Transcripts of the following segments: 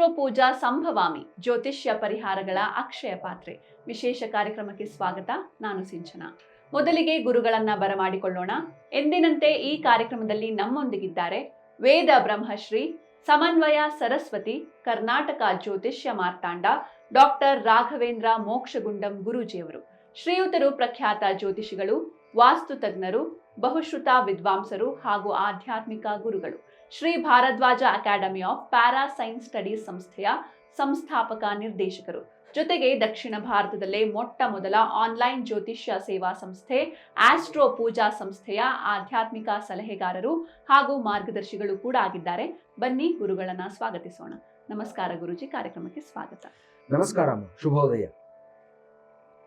Astro ಪೂಜಾ ಸಂಭವಾಮಿ ಜ್ಯೋತಿಷ್ಯ ಪರಿಹಾರಗಳ ಅಕ್ಷಯ ಪಾತ್ರೆ ವಿಶೇಷ ಕಾರ್ಯಕ್ರಮಕ್ಕೆ ಸ್ವಾಗತ. ನಾನು ಸಿಂಚನಾ. ಮೊದಲಿಗೆ ಗುರುಗಳನ್ನ ಬರಮಾಡಿಕೊಳ್ಳೋಣ. ಎಂದಿನಂತೆ ಈ ಕಾರ್ಯಕ್ರಮದಲ್ಲಿ ನಮ್ಮೊಂದಿಗಿದ್ದಾರೆ ವೇದ ಬ್ರಹ್ಮಶ್ರೀ ಸಮನ್ವಯ ಸರಸ್ವತಿ ಕರ್ನಾಟಕ ಜ್ಯೋತಿಷ್ಯ ಮಾರ್ತಾಂಡ ಡಾಕ್ಟರ್ ರಾಘವೇಂದ್ರ ಮೋಕ್ಷಗುಂಡಂ ಗುರೂಜಿಯವರು. ಶ್ರೀಯುತರು ಪ್ರಖ್ಯಾತ ಜ್ಯೋತಿಷಿಗಳು, ವಾಸ್ತು ತಜ್ಞರು, ಬಹುಶ್ರುತ ವಿದ್ವಾಂಸರು ಹಾಗೂ ಆಧ್ಯಾತ್ಮಿಕ ಗುರುಗಳು. Shri Bharadwaj academy of para science studies ಸಂಸ್ಥೆಯ ಸಂಸ್ಥಾಪಕ ನಿರ್ದೇಶಕರು. ಜೊತೆಗೆ ದಕ್ಷಿಣ ಭಾರತದಲ್ಲೇ ಮೊಟ್ಟ ಮೊದಲ ಆನ್ಲೈನ್ ಜ್ಯೋತಿಷ್ಯ ಸೇವಾ ಸಂಸ್ಥೆ ಆಸ್ಟ್ರೋ ಪೂಜಾ ಸಂಸ್ಥೆಯ ಆಧ್ಯಾತ್ಮಿಕ ಸಲಹೆಗಾರರು ಹಾಗೂ ಮಾರ್ಗದರ್ಶಿಗಳು ಕೂಡ ಆಗಿದ್ದಾರೆ. ಬನ್ನಿ ಗುರುಗಳನ್ನ ಸ್ವಾಗತಿಸೋಣ. ನಮಸ್ಕಾರ ಗುರುಜಿ, ಕಾರ್ಯಕ್ರಮಕ್ಕೆ ಸ್ವಾಗತ. ನಮಸ್ಕಾರ, ಶುಭೋದಯ.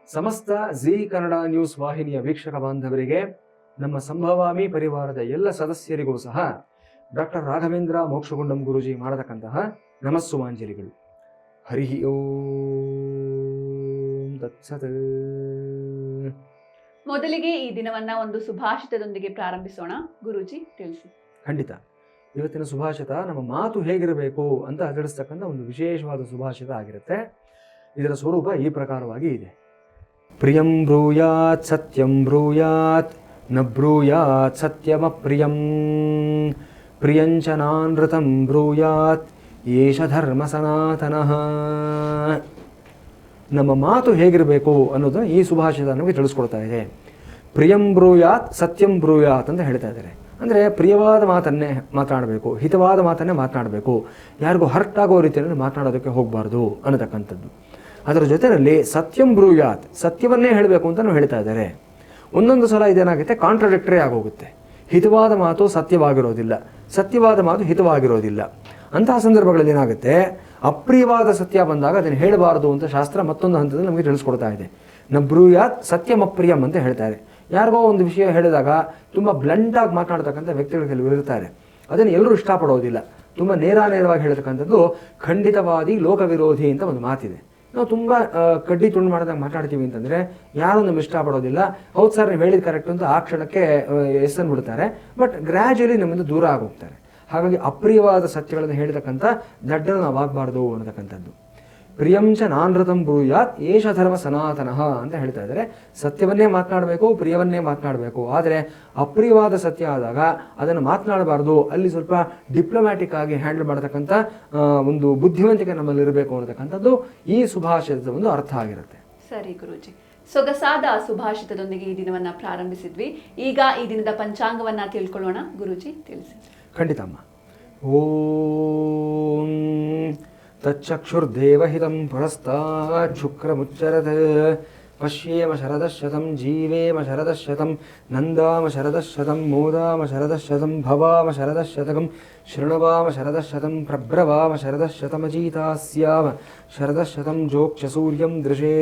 ಸಮಸ್ತ ಜೀ ಕನ್ನಡ ನ್ಯೂಸ್ ವಾಹಿನಿಯ ವೀಕ್ಷಕ ಬಾಂಧವರಿಗೆ, ನಮ್ಮ ಸಂಭವಾಮಿ ಪರಿವಾರದ ಎಲ್ಲ ಸದಸ್ಯರಿಗೂ ಸಹ ಡಾಕ್ಟರ್ ರಾಘವೇಂದ್ರ ಮೋಕ್ಷಗುಂಡಂ ಗುರೂಜಿ ಮಾಡತಕ್ಕಂತಹ ನಮಸ್ಸುಮಾಂಜಲಿಗಳು. ಹರಿ ಓಂ ತತ್ಸತ್. ಮೊದಲಿಗೆ ಈ ದಿನವನ್ನ ಒಂದು ಸುಭಾಷಿತದೊಂದಿಗೆ ಪ್ರಾರಂಭಿಸೋಣ. ಗುರೂಜಿ ತಿಳಿಸಿ. ಖಂಡಿತ. ಇವತ್ತಿನ ಸುಭಾಷಿತ ನಮ್ಮ ಮಾತು ಹೇಗಿರಬೇಕು ಅಂತ ತಿಳಿಸ್ತಕ್ಕಂಥ ಒಂದು ವಿಶೇಷವಾದ ಸುಭಾಷಿತ ಆಗಿರುತ್ತೆ. ಇದರ ಸ್ವರೂಪ ಈ ಪ್ರಕಾರವಾಗಿ ಇದೆ. ಪ್ರಿಯಂ ಬ್ರೂಯಾತ್ ಸತ್ಯಂ ಬ್ರೂಯಾತ್ ನ ಬ್ರೂಯಾತ್ ಸತ್ಯಮಪ್ರಿಯಂ ಪ್ರಿಯಂಚ ನಾನೃತಂ ಬ್ರೂಯಾತ್ ಏಷ ಧರ್ಮ ಸನಾತನಃ. ನಮ್ಮ ಮಾತು ಹೇಗಿರಬೇಕು ಅನ್ನೋದನ್ನು ಈ ಸುಭಾಷಿತ ನಮಗೆ ತಿಳಿಸ್ಕೊಡ್ತಾ ಇದೆ. ಪ್ರಿಯಂ ಬ್ರೂಯಾತ್ ಸತ್ಯಂ ಬ್ರೂಯಾತ್ ಅಂತ ಹೇಳ್ತಾ ಇದ್ದಾರೆ. ಅಂದರೆ ಪ್ರಿಯವಾದ ಮಾತನ್ನೇ ಮಾತನಾಡಬೇಕು, ಹಿತವಾದ ಮಾತನ್ನೇ ಮಾತನಾಡಬೇಕು, ಯಾರಿಗೂ ಹರ್ಟ್ ಆಗೋ ರೀತಿಯಲ್ಲಿ ಮಾತನಾಡೋದಕ್ಕೆ ಹೋಗಬಾರ್ದು ಅನ್ನತಕ್ಕಂಥದ್ದು. ಅದರ ಜೊತೆಯಲ್ಲಿ ಸತ್ಯಂ ಬ್ರೂಯಾತ್, ಸತ್ಯವನ್ನೇ ಹೇಳಬೇಕು ಅಂತ ನಾವು ಹೇಳ್ತಾ ಇದ್ದಾರೆ. ಒಂದೊಂದು ಸಲ ಇದೇನಾಗುತ್ತೆ, ಕಾಂಟ್ರಡಿಕ್ಟರಿ ಆಗೋಗುತ್ತೆ. ಹಿತವಾದ ಮಾತು ಸತ್ಯವಾಗಿರೋದಿಲ್ಲ, ಸತ್ಯವಾದ ಮಾತು ಹಿತವಾಗಿರೋದಿಲ್ಲ. ಅಂತಹ ಸಂದರ್ಭಗಳಲ್ಲಿ ಏನಾಗುತ್ತೆ, ಅಪ್ರಿಯವಾದ ಸತ್ಯ ಬಂದಾಗ ಅದನ್ನು ಹೇಳಬಾರದು ಅಂತ ಶಾಸ್ತ್ರ ಮತ್ತೊಂದು ಹಂತದಲ್ಲಿ ನಮಗೆ ತಿಳಿಸ್ಕೊಡ್ತಾ ಇದೆ. ನ ಬ್ರೂಯಾತ್ ಸತ್ಯಂ ಅಪ್ರಿಯಂ ಅಂತ ಹೇಳ್ತಾರೆ. ಯಾರಿಗೋ ಒಂದು ವಿಷಯ ಹೇಳಿದಾಗ ತುಂಬ ಬ್ಲಂಟಾಗಿ ಮಾತನಾಡ್ತಕ್ಕಂಥ ವ್ಯಕ್ತಿಗಳು ಕೆಲವರು ಇರ್ತಾರೆ. ಅದನ್ನು ಎಲ್ಲರೂ ಇಷ್ಟಪಡೋದಿಲ್ಲ. ತುಂಬ ನೇರವಾಗಿ ಹೇಳ್ತಕ್ಕಂಥದ್ದು ಖಂಡಿತವಾದಿ ಲೋಕ ವಿರೋಧಿ ಅಂತ ಒಂದು ಮಾತಿದೆ. ನಾವು ತುಂಬ ಕಡ್ಡಿ ತುಂಡು ಮಾಡಿದಾಗ ಮಾತಾಡ್ತೀವಿ ಅಂತಂದರೆ ಯಾರೂ ನಮ್ಗೆ ಇಷ್ಟಪಡೋದಿಲ್ಲ. ಹೌದು ಸರ್, ನೀವು ಹೇಳಿದ ಕರೆಕ್ಟ್ ಅಂತ ಆ ಕ್ಷಣಕ್ಕೆ ಎಸ್ಸನ್ನು ಬಿಡ್ತಾರೆ. ಬಟ್ ಗ್ರ್ಯಾಜುಯಲಿ ನಮ್ಮಿಂದ ದೂರ ಆಗೋಗ್ತಾರೆ. ಹಾಗಾಗಿ ಅಪ್ರಿಯವಾದ ಸತ್ಯಗಳನ್ನು ಹೇಳ್ತಕ್ಕಂಥ ದಡ್ಡನ್ನು ನಾವು ಆಗಬಾರ್ದು ಅನ್ನತಕ್ಕಂಥದ್ದು. ಪ್ರಿಯಂಚ ನಾನೃತಂ ಬ್ರೂಯಾತ್ ಏಷ ಧರ್ಮ ಸನಾತನಃ ಅಂತ ಹೇಳ್ತಾ ಇದ್ದಾರೆ. ಸತ್ಯವನ್ನೇ ಮಾತನಾಡಬೇಕು, ಪ್ರಿಯವನ್ನೇ ಮಾತನಾಡಬೇಕು. ಆದರೆ ಅಪ್ರಿಯವಾದ ಸತ್ಯ ಆದಾಗ ಅದನ್ನು ಮಾತನಾಡಬಾರ್ದು. ಅಲ್ಲಿ ಸ್ವಲ್ಪ ಡಿಪ್ಲೊಮ್ಯಾಟಿಕ್ ಆಗಿ ಹ್ಯಾಂಡಲ್ ಮಾಡತಕ್ಕಂಥ ಒಂದು ಬುದ್ಧಿವಂತಿಕೆ ನಮ್ಮಲ್ಲಿ ಇರಬೇಕು ಅನ್ನತಕ್ಕಂಥದ್ದು ಈ ಸುಭಾಷಿತದ ಒಂದು ಅರ್ಥ ಆಗಿರುತ್ತೆ. ಸರಿ ಗುರೂಜಿ, ಸೊಗಸಾದ ಸುಭಾಷಿತದೊಂದಿಗೆ ಈ ದಿನವನ್ನ ಪ್ರಾರಂಭಿಸಿದ್ವಿ. ಈಗ ಈ ದಿನದ ಪಂಚಾಂಗವನ್ನ ತಿಳ್ಕೊಳ್ಳೋಣ. ಗುರೂಜಿ ತಿಳಿಸಿ. ಖಂಡಿತಮ್ಮ. ಓಂ ತಚ್ಚಕ್ಷುರ್ದೇವಹಿತಂ ಪುರಸ್ತಾತ್ ಶುಕ್ರಮುಚ್ಚರತ್ ಪಶ್ಯೇಮ ಶರದಶತಂ ಜೀವೇಮ ಶರದಶತಂ ನಂದಾಮ ಶರದಶತಂ ಮೋದಾಮ ಶರದಶತಂ ಭವಾಮ ಶರದಶತಕಂ ಶೃಣವಾಮ ಶರದಶತಂ ಪ್ರಬ್ರವಾಮ ಶರದಶತಮಜೀತಾಸ್ಯಾಮ ಶರದಶತಂ ಜೋಕ್ಷಸೂರ್ಯಂ ದೃಶೇ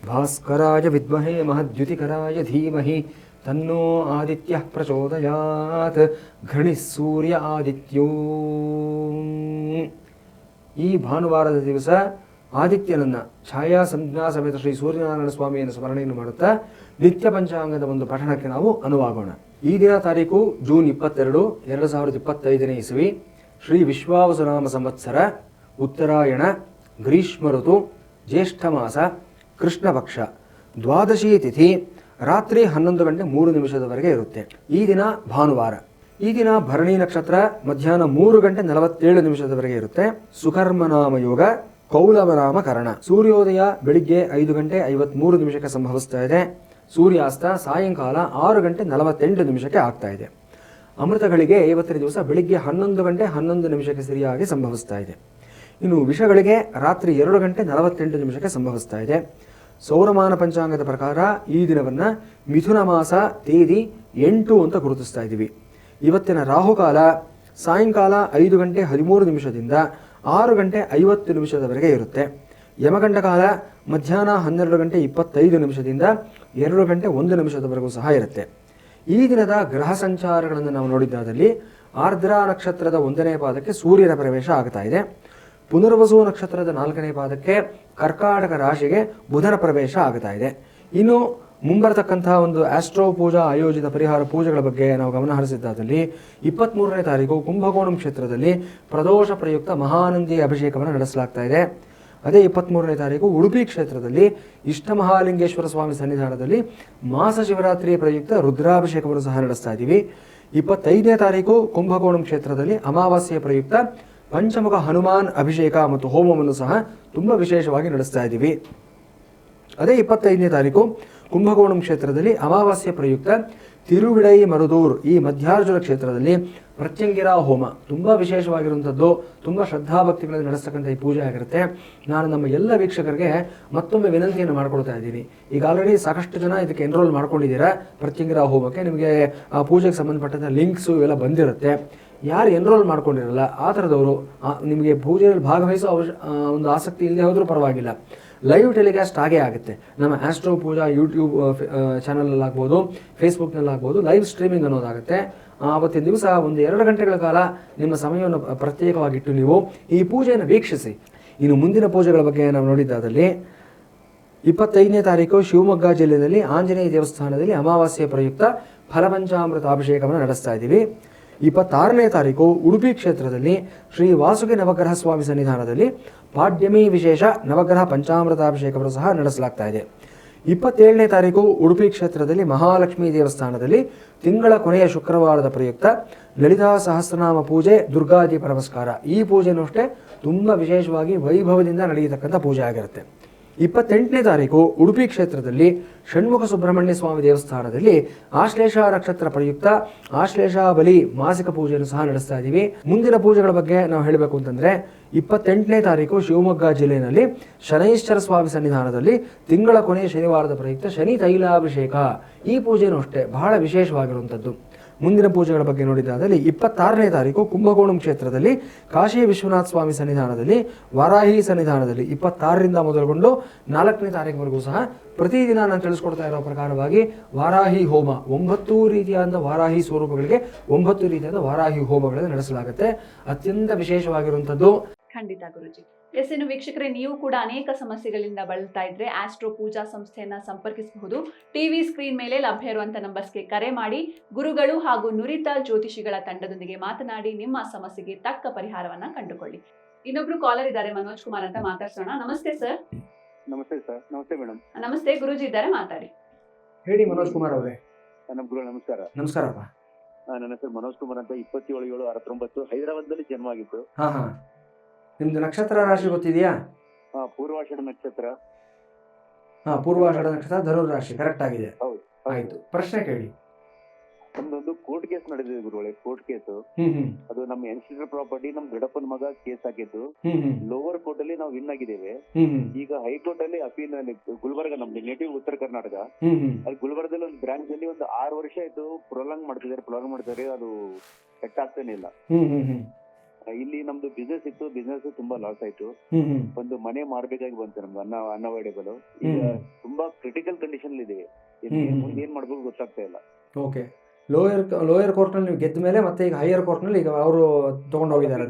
ಭಾಸ್ಕರಾಯ ವಿದ್ಮಹೇ ಮಹದ್ಯುತಿಕರಾಯ ಧೀಮಹಿ ತನ್ನೋ ಆದಿತ್ಯಃ ಪ್ರಚೋದಯಾತ್. ಘೃಣಿ ಸೂರ್ಯ ಆದಿತ್ಯೋ. ಈ ಭಾನುವಾರದ ದಿವಸ ಆದಿತ್ಯನನ್ನು ಛಾಯಾ ಸಂಜ್ಞಾ ಸಮೇತ ಶ್ರೀ ಸೂರ್ಯನಾರಾಯಣ ಸ್ವಾಮಿಯನ್ನು ಸ್ಮರಣೆಯನ್ನು ಮಾಡುತ್ತಾ ನಿತ್ಯ ಪಂಚಾಂಗದ ಒಂದು ಪಠಣಕ್ಕೆ ನಾವು ಅನುವಾಗೋಣ. ಈ ದಿನ ತಾರೀಕು ಜೂನ್ 22, 2025ನೇ ಇಸವಿ, ಶ್ರೀ ವಿಶ್ವಾವಸುನಾಮ ಸಂವತ್ಸರ, ಉತ್ತರಾಯಣ, ಗ್ರೀಷ್ಮ ಋತು, ಜ್ಯೇಷ್ಠ ಮಾಸ, ಕೃಷ್ಣ ಪಕ್ಷ, ದ್ವಾದಶಿ ತಿಥಿ, ರಾತ್ರಿ 11 ಗಂಟೆ 3 ನಿಮಿಷದವರೆಗೆ ಇರುತ್ತೆ. ಈ ದಿನ ಭಾನುವಾರ. ಈ ದಿನ ಭರಣಿ ನಕ್ಷತ್ರ ಮಧ್ಯಾಹ್ನ 3 ಗಂಟೆ 47 ನಿಮಿಷದವರೆಗೆ ಇರುತ್ತೆ. ಸುಕರ್ಮನಾಮ ಯೋಗ, ಕೌಲವನಾಮ ಕರಣ. ಸೂರ್ಯೋದಯ ಬೆಳಿಗ್ಗೆ 5 ಗಂಟೆ 53 ನಿಮಿಷಕ್ಕೆ ಸಂಭವಿಸ್ತಾ ಇದೆ. ಸೂರ್ಯಾಸ್ತ ಸಾಯಂಕಾಲ 6 ಗಂಟೆ 48 ನಿಮಿಷಕ್ಕೆ ಆಗ್ತಾ ಇದೆ. ಅಮೃತಗಳಿಗೆ ಇವತ್ತಿನ ದಿವಸ ಬೆಳಿಗ್ಗೆ 11 ಗಂಟೆ 11 ನಿಮಿಷಕ್ಕೆ ಸರಿಯಾಗಿ ಸಂಭವಿಸ್ತಾ ಇದೆ. ಇನ್ನು ವಿಷಗಳಿಗೆ ರಾತ್ರಿ 2 ಗಂಟೆ 48 ನಿಮಿಷಕ್ಕೆ ಸಂಭವಿಸ್ತಾ ಇದೆ. ಸೌರಮಾನ ಪಂಚಾಂಗದ ಪ್ರಕಾರ ಈ ದಿನವನ್ನು ಮಿಥುನ ಮಾಸ ತೇದಿ 8 ಅಂತ ಗುರುತಿಸ್ತಾ ಇದ್ದೀವಿ. ಇವತ್ತಿನ ರಾಹುಕಾಲ ಸಾಯಂಕಾಲ 5 ಗಂಟೆ 13 ನಿಮಿಷದಿಂದ 6 ಗಂಟೆ 50 ನಿಮಿಷದವರೆಗೆ ಇರುತ್ತೆ. ಯಮಗಂಡ ಕಾಲ ಮಧ್ಯಾಹ್ನ 12 ಗಂಟೆ 25 ನಿಮಿಷದಿಂದ 2 ಗಂಟೆ 1 ನಿಮಿಷದವರೆಗೂ ಸಹ ಇರುತ್ತೆ. ಈ ದಿನದ ಗ್ರಹ ಸಂಚಾರಗಳನ್ನು ನಾವು ನೋಡಿದ್ದಾದಲ್ಲಿ ಆರ್ದ್ರ ನಕ್ಷತ್ರದ 1ನೇ ಪಾದಕ್ಕೆ ಸೂರ್ಯನ ಪ್ರವೇಶ ಆಗ್ತಾ ಇದೆ. ಪುನರ್ವಸು ನಕ್ಷತ್ರದ 4ನೇ ಪಾದಕ್ಕೆ ಕರ್ಕಾಟಕ ರಾಶಿಗೆ ಬುಧನ ಪ್ರವೇಶ ಆಗ್ತಾ ಇದೆ. ಇನ್ನು ಮುಂಬರತಕ್ಕಂತಹ ಒಂದು ಆಸ್ಟ್ರೋ ಪೂಜಾ ಆಯೋಜಿತ ಪರಿಹಾರ ಪೂಜೆಗಳ ಬಗ್ಗೆ ನಾವು ಗಮನ ಹರಿಸಿದ್ದಾದಲ್ಲಿ 23ನೇ ತಾರೀಕು ಕುಂಭಕೋಣಂ ಕ್ಷೇತ್ರದಲ್ಲಿ ಪ್ರದೋಷ ಪ್ರಯುಕ್ತ ಮಹಾನಂದಿ ಅಭಿಷೇಕವನ್ನು ನಡೆಸಲಾಗ್ತಾ ಇದೆ. ಅದೇ 23ನೇ ತಾರೀಕು ಉಡುಪಿ ಕ್ಷೇತ್ರದಲ್ಲಿ ಇಷ್ಟ ಮಹಾಲಿಂಗೇಶ್ವರ ಸ್ವಾಮಿ ಸನ್ನಿಧಾನದಲ್ಲಿ ಮಾಸ ಶಿವರಾತ್ರಿ ಪ್ರಯುಕ್ತ ರುದ್ರಾಭಿಷೇಕವನ್ನು ಸಹ ನಡೆಸ್ತಾ ಇದ್ದೀವಿ. 25ನೇ ತಾರೀಕು ಕುಂಭಕೋಣಂ ಕ್ಷೇತ್ರದಲ್ಲಿ ಅಮಾವಾಸ್ಯೆಯ ಪ್ರಯುಕ್ತ ಪಂಚಮುಖ ಹನುಮಾನ್ ಅಭಿಷೇಕ ಮತ್ತು ಹೋಮವನ್ನು ಸಹ ತುಂಬ ವಿಶೇಷವಾಗಿ ನಡೆಸ್ತಾ ಇದ್ದೀವಿ. ಅದೇ 25ನೇ ತಾರೀಕು ಕುಂಭಕೋಣಂ ಕ್ಷೇತ್ರದಲ್ಲಿ ಅಮಾವಾಸ್ಯೆ ಪ್ರಯುಕ್ತ ತಿರುವಿಡೈ ಮರುದೂರ್ ಈ ಮಧ್ಯಾರ್ಜುನ ಕ್ಷೇತ್ರದಲ್ಲಿ ಪ್ರತ್ಯಂಗಿರ ಹೋಮ ತುಂಬ ವಿಶೇಷವಾಗಿರುವಂಥದ್ದು, ತುಂಬ ಶ್ರದ್ಧಾಭಕ್ತಿಗಳನ್ನು ನಡೆಸ್ತಕ್ಕಂಥ ಈ ಪೂಜೆ ಆಗಿರುತ್ತೆ. ನಾನು ನಮ್ಮ ಎಲ್ಲ ವೀಕ್ಷಕರಿಗೆ ಮತ್ತೊಮ್ಮೆ ವಿನಂತಿಯನ್ನು ಮಾಡ್ಕೊಳ್ತಾ ಇದ್ದೀನಿ. ಈಗ ಆಲ್ರೆಡಿ ಸಾಕಷ್ಟು ಜನ ಇದಕ್ಕೆ ಎನ್ರೋಲ್ ಮಾಡ್ಕೊಂಡಿದ್ದೀರಾ ಪ್ರತ್ಯಂಗಿರ ಹೋಮಕ್ಕೆ. ನಿಮಗೆ ಆ ಪೂಜೆಗೆ ಸಂಬಂಧಪಟ್ಟಂಥ ಲಿಂಕ್ಸು ಇವೆಲ್ಲ ಬಂದಿರುತ್ತೆ. ಯಾರು ಎನ್ರೋಲ್ ಮಾಡ್ಕೊಂಡಿರಲ್ಲ ಆ ಥರದವರು ನಿಮಗೆ ಪೂಜೆಯಲ್ಲಿ ಭಾಗವಹಿಸೋ ಒಂದು ಆಸಕ್ತಿ ಇಲ್ಲದೆ ಹೋದರೂ ಪರವಾಗಿಲ್ಲ, ಲೈವ್ ಟೆಲಿಕಾಸ್ಟ್ ಆಗೇ ಆಗುತ್ತೆ. ನಮ್ಮ ಆಸ್ಟ್ರೋ ಪೂಜಾ ಯೂಟ್ಯೂಬ್ ಚಾನಲಲ್ಲಾಗ್ಬೋದು, ಫೇಸ್ಬುಕ್ನಲ್ಲಾಗ್ಬೋದು ಲೈವ್ ಸ್ಟ್ರೀಮಿಂಗ್ ಅನ್ನೋದಾಗುತ್ತೆ. ಆವತ್ತಿನ ದಿವಸ 1-2 ಗಂಟೆಗಳ ಕಾಲ ನಿಮ್ಮ ಸಮಯವನ್ನು ಪ್ರತ್ಯೇಕವಾಗಿಟ್ಟು ನೀವು ಈ ಪೂಜೆಯನ್ನು ವೀಕ್ಷಿಸಿ. ಇನ್ನು ಮುಂದಿನ ಪೂಜೆಗಳ ಬಗ್ಗೆ ನಾವು ನೋಡಿದ್ದಾದಲ್ಲಿ 25ನೇ ತಾರೀಕು ಶಿವಮೊಗ್ಗ ಜಿಲ್ಲೆಯಲ್ಲಿ ಆಂಜನೇಯ ದೇವಸ್ಥಾನದಲ್ಲಿ ಅಮಾವಾಸ್ಯೆ ಪ್ರಯುಕ್ತ ಫಲಪಂಚಾಮೃತ ಅಭಿಷೇಕವನ್ನು ನಡೆಸ್ತಾ ಇದ್ದೀವಿ. 26ನೇ ತಾರೀಕು ಉಡುಪಿ ಕ್ಷೇತ್ರದಲ್ಲಿ ಶ್ರೀ ವಾಸುಕಿ ನವಗ್ರಹ ಸ್ವಾಮಿ ಸನ್ನಿಧಾನದಲ್ಲಿ ಪಾಡ್ಯಮಿ ವಿಶೇಷ ನವಗ್ರಹ ಪಂಚಾಮೃತಾಭಿಷೇಕವನ್ನು ಸಹ ನಡೆಸಲಾಗ್ತಾ ಇದೆ. 27ನೇ ತಾರೀಕು ಉಡುಪಿ ಕ್ಷೇತ್ರದಲ್ಲಿ ಮಹಾಲಕ್ಷ್ಮೀ ದೇವಸ್ಥಾನದಲ್ಲಿ ತಿಂಗಳ ಕೊನೆಯ ಶುಕ್ರವಾರದ ಪ್ರಯುಕ್ತ ಲಲಿತಾ ಸಹಸ್ರನಾಮ ಪೂಜೆ, ದುರ್ಗಾದೀಪ ನಮಸ್ಕಾರ. ಈ ಪೂಜೆನೂ ಅಷ್ಟೇ ತುಂಬ ವಿಶೇಷವಾಗಿ ವೈಭವದಿಂದ ನಡೆಯತಕ್ಕಂಥ ಪೂಜೆ ಆಗಿರುತ್ತೆ. 28ನೇ ತಾರೀಕು ಉಡುಪಿ ಕ್ಷೇತ್ರದಲ್ಲಿ ಷಣ್ಮುಖ ಸುಬ್ರಹ್ಮಣ್ಯ ಸ್ವಾಮಿ ದೇವಸ್ಥಾನದಲ್ಲಿ ಆಶ್ಲೇಷ ನಕ್ಷತ್ರ ಪ್ರಯುಕ್ತ ಆಶ್ಲೇಷ ಬಲಿ ಮಾಸಿಕ ಪೂಜೆಯನ್ನು ಸಹ ನಡೆಸ್ತಾ ಇದ್ದೀವಿ. ಮುಂದಿನ ಪೂಜೆಗಳ ಬಗ್ಗೆ ನಾವು ಹೇಳಬೇಕು ಅಂತಂದರೆ 28ನೇ ತಾರೀಕು ಶಿವಮೊಗ್ಗ ಜಿಲ್ಲೆಯಲ್ಲಿ ಶನೈಶ್ಚರ ಸ್ವಾಮಿ ಸನ್ನಿಧಾನದಲ್ಲಿ ತಿಂಗಳ ಕೊನೆಯ ಶನಿವಾರದ ಪ್ರಯುಕ್ತ ಶನಿ ತೈಲಾಭಿಷೇಕ. ಈ ಪೂಜೆನೂ ಅಷ್ಟೇ ಬಹಳ ವಿಶೇಷವಾಗಿರುವಂಥದ್ದು. ಮುಂದಿನ ಪೂಜೆಗಳ ಬಗ್ಗೆ ನೋಡಿದ್ದಾದಲ್ಲಿ 26ನೇ ತಾರೀಕು ಕುಂಭಕೋಣಂ ಕ್ಷೇತ್ರದಲ್ಲಿ ಕಾಶಿ ವಿಶ್ವನಾಥ ಸ್ವಾಮಿ ಸನ್ನಿಧಾನದಲ್ಲಿ ವಾರಾಹಿ ಸನ್ನಿಧಾನದಲ್ಲಿ 26ರಿಂದ ಮೊದಲುಗೊಂಡು 4ನೇ ತಾರೀಕುವರೆಗೂ ಸಹ ಪ್ರತಿದಿನ ನಾನು ತಿಳಿಸ್ಕೊಡ್ತಾ ಇರೋ ಪ್ರಕಾರವಾಗಿ ವಾರಾಹಿ ಹೋಮ 9 ರೀತಿಯಾದ ವಾರಾಹಿ ಸ್ವರೂಪಗಳಿಗೆ 9 ರೀತಿಯಾದ ವಾರಾಹಿ ಹೋಮಗಳನ್ನು ನಡೆಸಲಾಗುತ್ತೆ. ಅತ್ಯಂತ ವಿಶೇಷವಾಗಿರುವಂಥದ್ದು. ಖಂಡಿತ ಗುರುಜಿ. ಇನ್ನು ವೀಕ್ಷಕರೇ, ನೀವು ಕೂಡ ಅನೇಕ ಸಮಸ್ಯೆಗಳಿಂದ ಬಳಲ್ತಾ ಇದ್ರೆ ಆಸ್ಟ್ರೋ ಪೂಜಾ ಸಂಸ್ಥೆಯನ್ನ ಸಂಪರ್ಕಿಸಬಹುದು. ಟಿವಿ ಸ್ಕ್ರೀನ್ ಮೇಲೆ ಲಭ್ಯ ಇರುವಂತಹ ನಂಬರ್ಸ್ಗೆ ಕರೆ ಮಾಡಿ ಗುರುಗಳು ಹಾಗೂ ನುರಿತ ಜ್ಯೋತಿಷಿಗಳ ತಂಡದೊಂದಿಗೆ ಮಾತನಾಡಿ ನಿಮ್ಮ ಸಮಸ್ಯೆಗೆ ತಕ್ಕ ಪರಿಹಾರವನ್ನ ಕಂಡುಕೊಳ್ಳಿ. ಇನ್ನೊಬ್ರು ಕಾಲರ್ ಇದ್ದಾರೆ, ಮನೋಜ್ ಕುಮಾರ್ ಅಂತ ಮಾತಾಡ್ಸೋಣ. ನಮಸ್ತೆ ಸರ್. ನಮಸ್ತೆ ಸರ್. ನಮಸ್ತೆ ಮೇಡಮ್. ನಮಸ್ತೆ, ಗುರುಜಿ ಇದ್ದಾರೆ, ಮಾತಾಡಿ. ಹೇಳಿ ಮನೋಜ್ ಕುಮಾರ್ ಅವರೇ. ನಮ್ಮ ಗುರು ನಮಸ್ಕಾರ. ನಮಸ್ಕಾರಪ್ಪ. ನನ್ನ ಹೆಸರು ಮನೋಜ್ ಕುಮಾರ್ ಅಂತ. 27/7/69 ಹೈದರಾಬಾದ್ನಲ್ಲಿ ಜನ್ಮ ಆಗಿತ್ತು. ನಿಮ್ದು ನಕ್ಷತ್ರ ರಾಶಿ ಗೊತ್ತಿದೆಯಾ? ಪೂರ್ವಾಷಾಢ ನಕ್ಷತ್ರ. ಪೂರ್ವಾಷಾಢ ನಕ್ಷತ್ರ, ಧನುರ್ ರಾಶಿ. ಕರೆಕ್ಟ್ ಆಗಿದೆ. ಹೌದು. ಆಯ್ತು, ಪ್ರಶ್ನೆ ಕೇಳಿ. ನಮ್ದೊಂದು ಕೋರ್ಟ್ ಕೇಸ್ ನಡೆದಿದೆ ಗುರುಗಳೇ. ಕೋರ್ಟ್ ಕೇಸು ಅದು ನಮ್ಮ ಎನ್ಸಿಟರ್ ಪ್ರಾಪರ್ಟಿ ನಮ್ ದೊಡ್ಡಪ್ಪನ ಮಗ ಕೇಸ್ ಹಾಕಿದ್ದು. ಲೋವರ್ ಕೋರ್ಟ್ ಅಲ್ಲಿ ನಾವು ವಿನ್ ಆಗಿದ್ದೇವೆ. ಈಗ ಹೈಕೋರ್ಟ್ ಅಲ್ಲಿ ಅಪೀಲ್ ಗುಲ್ಬರ್ಗ, ನಮ್ದು ನೇಟಿವ್ ಉತ್ತರ ಕರ್ನಾಟಕ. ಅಲ್ಲಿ ಗುಲ್ಬರ್ಗದಲ್ಲಿ ಒಂದು ಬ್ರಾಂಚ್ ಅಲ್ಲಿ ಒಂದು 6 ವರ್ಷ ಆಯ್ತು ಪ್ರೊಲಾಂಗ್ ಮಾಡ್ತಿದ್ದಾರೆ. ಅದು ಸೆಟ್ ಆಗ್ತಾನೆ ಇಲ್ಲ. ಇಲ್ಲಿ ನಮ್ದು ಬಿಸ್ನೆಸ್ ಇತ್ತು, ಬಿಸ್ನೆಸ್ ತುಂಬಾ ಲಾಸ್ ಆಯ್ತು. ಒಂದು ಮನೆ ಮಾರ್ಬೇಕಾಗಿ ಬಂತು ನಮ್ಗೆ, ಅನ್ಅವೈಡಬಲ್. ಈಗ ತುಂಬಾ ಕ್ರಿಟಿಕಲ್ ಕಂಡೀಷನ್ ಇದೆ. ಮುಂದೆ ಏನ್ ಮಾಡ್ಬೇಕು ಗೊತ್ತಾಗ್ತಾ ಇಲ್ಲ. ಓಕೆ, ಲೋಯರ್ ಕೋರ್ಟ್ ನಲ್ಲಿ ನೀವು ಗೆದ್ದ ಮೇಲೆ ಮತ್ತೆ ಈಗ ಹೈಯರ್ ಕೋರ್ಟ್ ನಲ್ಲಿ ಈಗ ಅವರು ತಗೊಂಡು ಹೋಗಿದ್ದಾರೆ,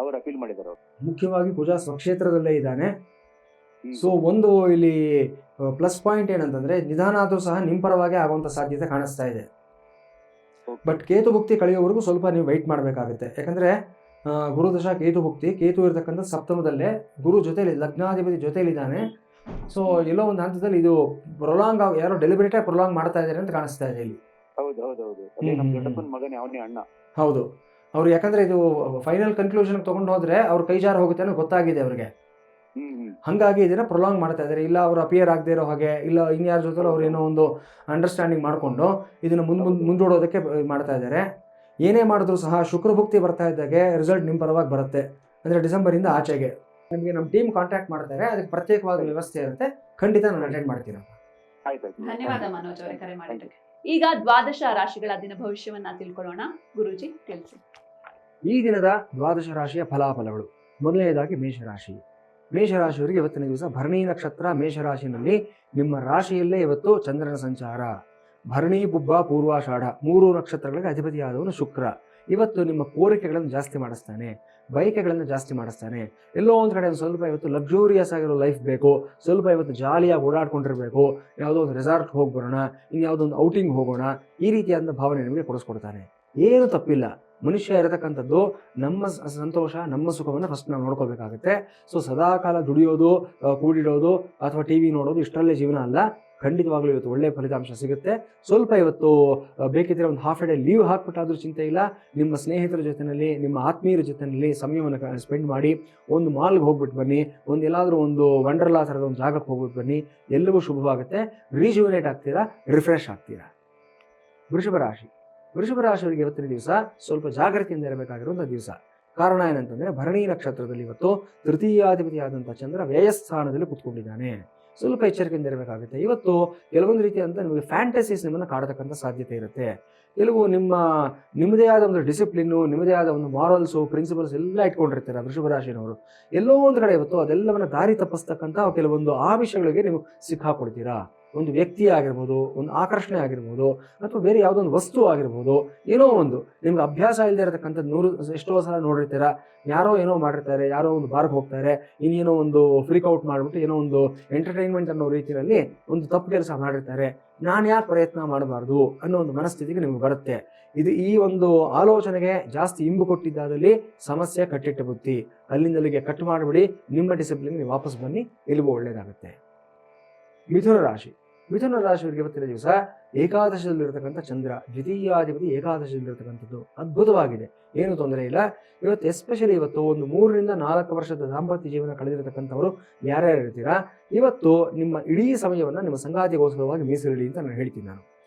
ಅವ್ರು ಅಪೀಲ್ ಮಾಡಿದ್ದಾರೆ. ಮುಖ್ಯವಾಗಿ ಕುಜ ಸ್ವಕ್ಷೇತ್ರದಲ್ಲೇ ಇದ್ದಾನೆ. ಸೊ ಒಂದು ಇಲ್ಲಿ ಪ್ಲಸ್ ಪಾಯಿಂಟ್ ಏನಂತಂದ್ರೆ ನಿಧಾನ ಆದ್ರೂ ಸಹ ನಿಮ್ ಪರವಾಗಿ ಆಗುವಂತ ಸಾಧ್ಯತೆ ಕಾಣಿಸ್ತಾ ಇದೆ. ಬಟ್ ಕೇತು ಭುಕ್ತಿ ಕಳೆಯೋವರೆಗೂ ಸ್ವಲ್ಪ ನೀವು ವೆಯ್ಟ್ ಮಾಡಬೇಕಾಗುತ್ತೆ. ಯಾಕಂದ್ರೆ ಗುರುದಶ ಕೇತು ಭುಕ್ತಿ, ಕೇತು ಇರತಕ್ಕಂಥ ಸಪ್ತಮದಲ್ಲೇ ಗುರು ಜೊತೆಲಿ ಲಗ್ನಾಧಿಪತಿ ಜೊತೆಲಿದ್ದಾನೆ. ಸೊ ಎಲ್ಲೋ ಒಂದು ಹಂತದಲ್ಲಿ ಇದು ಪ್ರೊಲಾಂಗ್ ಯಾರೋ ಡೆಲಿಬರೇಟ್ ಆಗಿ ಪ್ರೊಲಾಂಗ್ ಮಾಡ್ತಾ ಇದ್ದಾರೆ ಅಂತ ಕಾಣಿಸ್ತಾ ಇದೆ ಇಲ್ಲಿ. ಹೌದು, ಅವ್ರು ಯಾಕಂದ್ರೆ ಇದು ಫೈನಲ್ ಕನ್ಕ್ಲೂಷನ್ ತಗೊಂಡು ಹೋದ್ರೆ ಅವ್ರ ಕೈ ಜಾರ ಹೋಗುತ್ತೆ ಅನ್ನೋ ಗೊತ್ತಾಗಿದೆ ಅವ್ರಿಗೆ. ಹಂಗಾಗಿ ಇದನ್ನ ಪ್ರೊಲಾಂಗ್ ಮಾಡ್ತಾ ಇದ್ದಾರೆ. ಇಲ್ಲ ಅವ್ರು ಅಪಿಯರ್ ಆಗದೆ ಇರೋ ಹಾಗೆ, ಇಲ್ಲ ಇನ್ಯಾರ ಜೊತೆ ಅವ್ರು ಏನೋ ಒಂದು ಅಂಡರ್ಸ್ಟ್ಯಾಂಡಿಂಗ್ ಮಾಡ್ಕೊಂಡು ಇದನ್ನ ಮುಂದೂಡೋದಕ್ಕೆ ಮಾಡ್ತಾ ಇದ್ದಾರೆ. ಏನೇ ಮಾಡಿದ್ರು ಸಹ ಶುಕ್ರ ಭುಕ್ತಿ ಬರ್ತಾ ಇದ್ದಾಗೆ ರಿಸಲ್ಟ್ ನಿಮ್ಮ ಪರವಾಗಿ ಬರುತ್ತೆ. ಅಂದರೆ ಡಿಸೆಂಬರಿಂದ ಆಚೆಗೆ ನಿಮಗೆ ನಮ್ಮ ಟೀಮ್ ಕಾಂಟ್ಯಾಕ್ಟ್ ಮಾಡ್ತಾರೆ. ಅದಕ್ಕೆ ಪ್ರತ್ಯೇಕವಾದ ವ್ಯವಸ್ಥೆ ಇರುತ್ತೆ. ಖಂಡಿತ ನಾನು ಅಟೆಂಡ್ ಮಾಡ್ತೀನಪ್ಪ. ಧನ್ಯವಾದ ಮನೋಜ್ ಅವರೇ ಕರೆ ಮಾಡಿದ್ದಕ್ಕೆ. ಈಗ ದ್ವಾದಶ ರಾಶಿಗಳ ದಿನ ಭವಿಷ್ಯವನ್ನ ತಿಳ್ಕೊಳ್ಳೋಣ. ಗುರುಜಿ ತಿಳಿಸಿ. ಈ ದಿನದ ದ್ವಾದಶ ರಾಶಿಯ ಫಲಾಫಲಗಳು. ಮೊದಲನೇದಾಗಿ ಮೇಷರಾಶಿ. ಮೇಷರಾಶಿಯವರಿಗೆ ಇವತ್ತಿನ ದಿವಸ ಭರಣಿ ನಕ್ಷತ್ರ ಮೇಷರಾಶಿನಲ್ಲಿ ನಿಮ್ಮ ರಾಶಿಯಲ್ಲೇ ಇವತ್ತು ಚಂದ್ರನ ಸಂಚಾರ. ಭರಣಿ, ಪುಬ್ಬ, ಪೂರ್ವಾಷಾಢ 3 ನಕ್ಷತ್ರಗಳಿಗೆ ಅಧಿಪತಿಯಾದವನು ಶುಕ್ರ. ಇವತ್ತು ನಿಮ್ಮ ಕೋರಿಕೆಗಳನ್ನು ಜಾಸ್ತಿ ಮಾಡಿಸ್ತಾನೆ. ಬಯಕೆಗಳನ್ನು ಜಾಸ್ತಿ ಮಾಡಿಸ್ತಾನೆ. ಎಲ್ಲೋ ಒಂದು ಕಡೆ ಒಂದು ಸ್ವಲ್ಪ ಇವತ್ತು ಲಕ್ಸುರಿಯಸ್ ಆಗಿರೋ ಲೈಫ್ ಬೇಕು, ಸ್ವಲ್ಪ ಇವತ್ತು ಜಾಲಿಯಾಗಿ ಓಡಾಡ್ಕೊಂಡಿರಬೇಕು, ಯಾವುದೋ ಒಂದು ರೆಸಾರ್ಟ್ ಹೋಗಿ ಬರೋಣ, ಇನ್ಯಾವುದೋ ಒಂದು ಔಟಿಂಗ್ ಹೋಗೋಣ, ಈ ರೀತಿಯಾದ ಭಾವನೆ ನಿಮಗೆ ಕೊಡಿಸ್ಕೊಡ್ತಾನೆ. ಏನು ತಪ್ಪಿಲ್ಲ. ಮನುಷ್ಯ ಇರತಕ್ಕಂಥದ್ದು ನಮ್ಮ ಸಂತೋಷ, ನಮ್ಮ ಸುಖವನ್ನು ಫಸ್ಟ್ ನಾವು ನೋಡ್ಕೋಬೇಕಾಗುತ್ತೆ. ಸೊ ಸದಾಕಾಲ ದುಡಿಯೋದು, ಕೂಡಿಡೋದು ಅಥವಾ ಟಿ ವಿ ನೋಡೋದು ಇಷ್ಟರಲ್ಲೇ ಜೀವನ ಅಲ್ಲ. ಖಂಡಿತವಾಗ್ಲೂ ಇವತ್ತು ಒಳ್ಳೆಯ ಫಲಿತಾಂಶ ಸಿಗುತ್ತೆ. ಸ್ವಲ್ಪ ಇವತ್ತು ಬೇಕಿದ್ರೆ ಒಂದು ಹಾಫ್ ಎ ಡೇ ಲೀವ್ ಹಾಕ್ಬಿಟ್ಟಾದ್ರೂ ಚಿಂತೆ ಇಲ್ಲ. ನಿಮ್ಮ ಸ್ನೇಹಿತರ ಜೊತೆಯಲ್ಲಿ, ನಿಮ್ಮ ಆತ್ಮೀಯರ ಜೊತೆಯಲ್ಲಿ ಸಮಯವನ್ನು ಸ್ಪೆಂಡ್ ಮಾಡಿ, ಒಂದು ಮಾಲ್ಗೆ ಹೋಗ್ಬಿಟ್ಟು ಬನ್ನಿ, ಎಲ್ಲಾದರೂ ಒಂದು ವಂಡರ್ಲಾ ಥರದ ಒಂದು ಜಾಗಕ್ಕೆ ಹೋಗ್ಬಿಟ್ಟು ಬನ್ನಿ. ಎಲ್ಲವೂ ಶುಭವಾಗುತ್ತೆ. ರಿಜುವಿನೇಟ್ ಆಗ್ತೀರಾ, ರಿಫ್ರೆಶ್ ಆಗ್ತೀರಾ. ವೃಷಭ ರಾಶಿ. ವೃಷಭ ರಾಶಿಯವರಿಗೆ ಇವತ್ತಿನ ದಿವಸ ಸ್ವಲ್ಪ ಜಾಗೃತಿಯಿಂದ ಇರಬೇಕಾಗಿರುವಂಥ ದಿವಸ. ಕಾರಣ ಏನಂತಂದರೆ, ಭರಣಿ ನಕ್ಷತ್ರದಲ್ಲಿ ಇವತ್ತು ತೃತೀಯಾಧಿಪತಿಯಾದಂಥ ಚಂದ್ರ ವ್ಯಯಸ್ಥಾನದಲ್ಲಿ ಕುತ್ಕೊಂಡಿದ್ದಾನೆ. ಸ್ವಲ್ಪ ಎಚ್ಚರಿಕೆಯಿಂದ ಇರಬೇಕಾಗುತ್ತೆ. ಇವತ್ತು ಕೆಲವೊಂದು ರೀತಿಯಾದಂಥ ನಿಮಗೆ ಫ್ಯಾಂಟಸೀಸ್ ನಿಮ್ಮನ್ನು ಕಾಡತಕ್ಕಂಥ ಸಾಧ್ಯತೆ ಇರುತ್ತೆ. ಕೆಲವು ನಿಮ್ಮದೇ ಆದ ಒಂದು ಡಿಸಿಪ್ಲಿನ್ನು, ನಿಮ್ಮದೇ ಆದ ಒಂದು ಮಾರಲ್ಸು, ಪ್ರಿನ್ಸಿಪಲ್ಸ್ ಎಲ್ಲ ಇಟ್ಕೊಂಡಿರ್ತೀರ ವೃಷಭ ರಾಶಿನವರು. ಎಲ್ಲೋ ಒಂದು ಕಡೆ ಇವತ್ತು ಅದೆಲ್ಲವನ್ನು ದಾರಿ ತಪ್ಪಿಸ್ತಕ್ಕಂಥ ಕೆಲವೊಂದು ಆಮಿಷಗಳಿಗೆ ನೀವು ಸಿಕ್ಕಾಕೊಡ್ತೀರಾ. ಒಂದು ವ್ಯಕ್ತಿ ಆಗಿರ್ಬೋದು, ಒಂದು ಆಕರ್ಷಣೆ ಆಗಿರ್ಬೋದು, ಅಥವಾ ಬೇರೆ ಯಾವುದೋ ಒಂದು ವಸ್ತು ಆಗಿರ್ಬೋದು, ಏನೋ ಒಂದು ನಿಮ್ಗೆ ಅಭ್ಯಾಸ ಇಲ್ಲದೆ ಇರತಕ್ಕಂಥದ್ದು ಎಷ್ಟೋ ಸಲ ನೋಡಿರ್ತೀರ. ಯಾರೋ ಏನೋ ಮಾಡಿರ್ತಾರೆ, ಯಾರೋ ಒಂದು ಬಾರ್ಗೆ ಹೋಗ್ತಾರೆ, ಇನ್ನೇನೋ ಒಂದು ಫ್ರೀಕ್ಔಟ್ ಮಾಡಿಬಿಟ್ಟು ಏನೋ ಒಂದು ಎಂಟರ್ಟೈನ್ಮೆಂಟ್ ಅನ್ನೋ ರೀತಿಯಲ್ಲಿ ಒಂದು ತಪ್ಪು ಕೆಲಸ ಮಾಡಿರ್ತಾರೆ. ನಾನು ಯಾಕೆ ಪ್ರಯತ್ನ ಮಾಡಬಾರ್ದು ಅನ್ನೋ ಒಂದು ಮನಸ್ಥಿತಿಗೆ ನಿಮ್ಗೆ ಬರುತ್ತೆ. ಈ ಒಂದು ಆಲೋಚನೆಗೆ ಜಾಸ್ತಿ ಇಂಬು ಕೊಟ್ಟಿದ್ದಾದಲ್ಲಿ ಸಮಸ್ಯೆ ಕಟ್ಟಿಟ್ಟ ಬುತ್ತಿ. ಅಲ್ಲಿಂದಲ್ಲಿಗೆ ಕಟ್ ಮಾಡಿಬಿಡಿ. ನಿಮ್ಮ ಡಿಸಿಪ್ಲಿನ್ಗೆ ನೀವು ವಾಪಸ್ ಬನ್ನಿ. ಎಲ್ಲಿಗೂ ಒಳ್ಳೆಯದಾಗುತ್ತೆ. ಮಿಥುನ ರಾಶಿ. ಮಿಥುನ ರಾಶಿಯವರಿಗೆ ಇವತ್ತಿನ ದಿವಸ ಏಕಾದಶದಲ್ಲಿರತಕ್ಕಂಥ ಚಂದ್ರ, ದ್ವಿತೀಯಾಧಿಪತಿ ಏಕಾದಶದಲ್ಲಿರತಕ್ಕಂಥದ್ದು ಅದ್ಭುತವಾಗಿದೆ. ಏನು ತೊಂದರೆ ಇಲ್ಲ. ಇವತ್ತು ಎಸ್ಪೆಷಲಿ ಇವತ್ತು ಒಂದು 3 ರಿಂದ 4 ವರ್ಷದ ದಾಂಪತ್ಯ ಜೀವನ ಕಳೆದಿರತಕ್ಕಂಥವರು ಯಾರ್ಯಾರು ಇರ್ತೀರಾ, ಇವತ್ತು ನಿಮ್ಮ ಇಡೀ ಸಮಯವನ್ನು ನಿಮ್ಮ ಸಂಗಾತಿಗೋಸ್ಕರವಾಗಿ ಮೀಸಲಿಡಿ ಅಂತ ನಾನು ಹೇಳ್ತೀನಿ.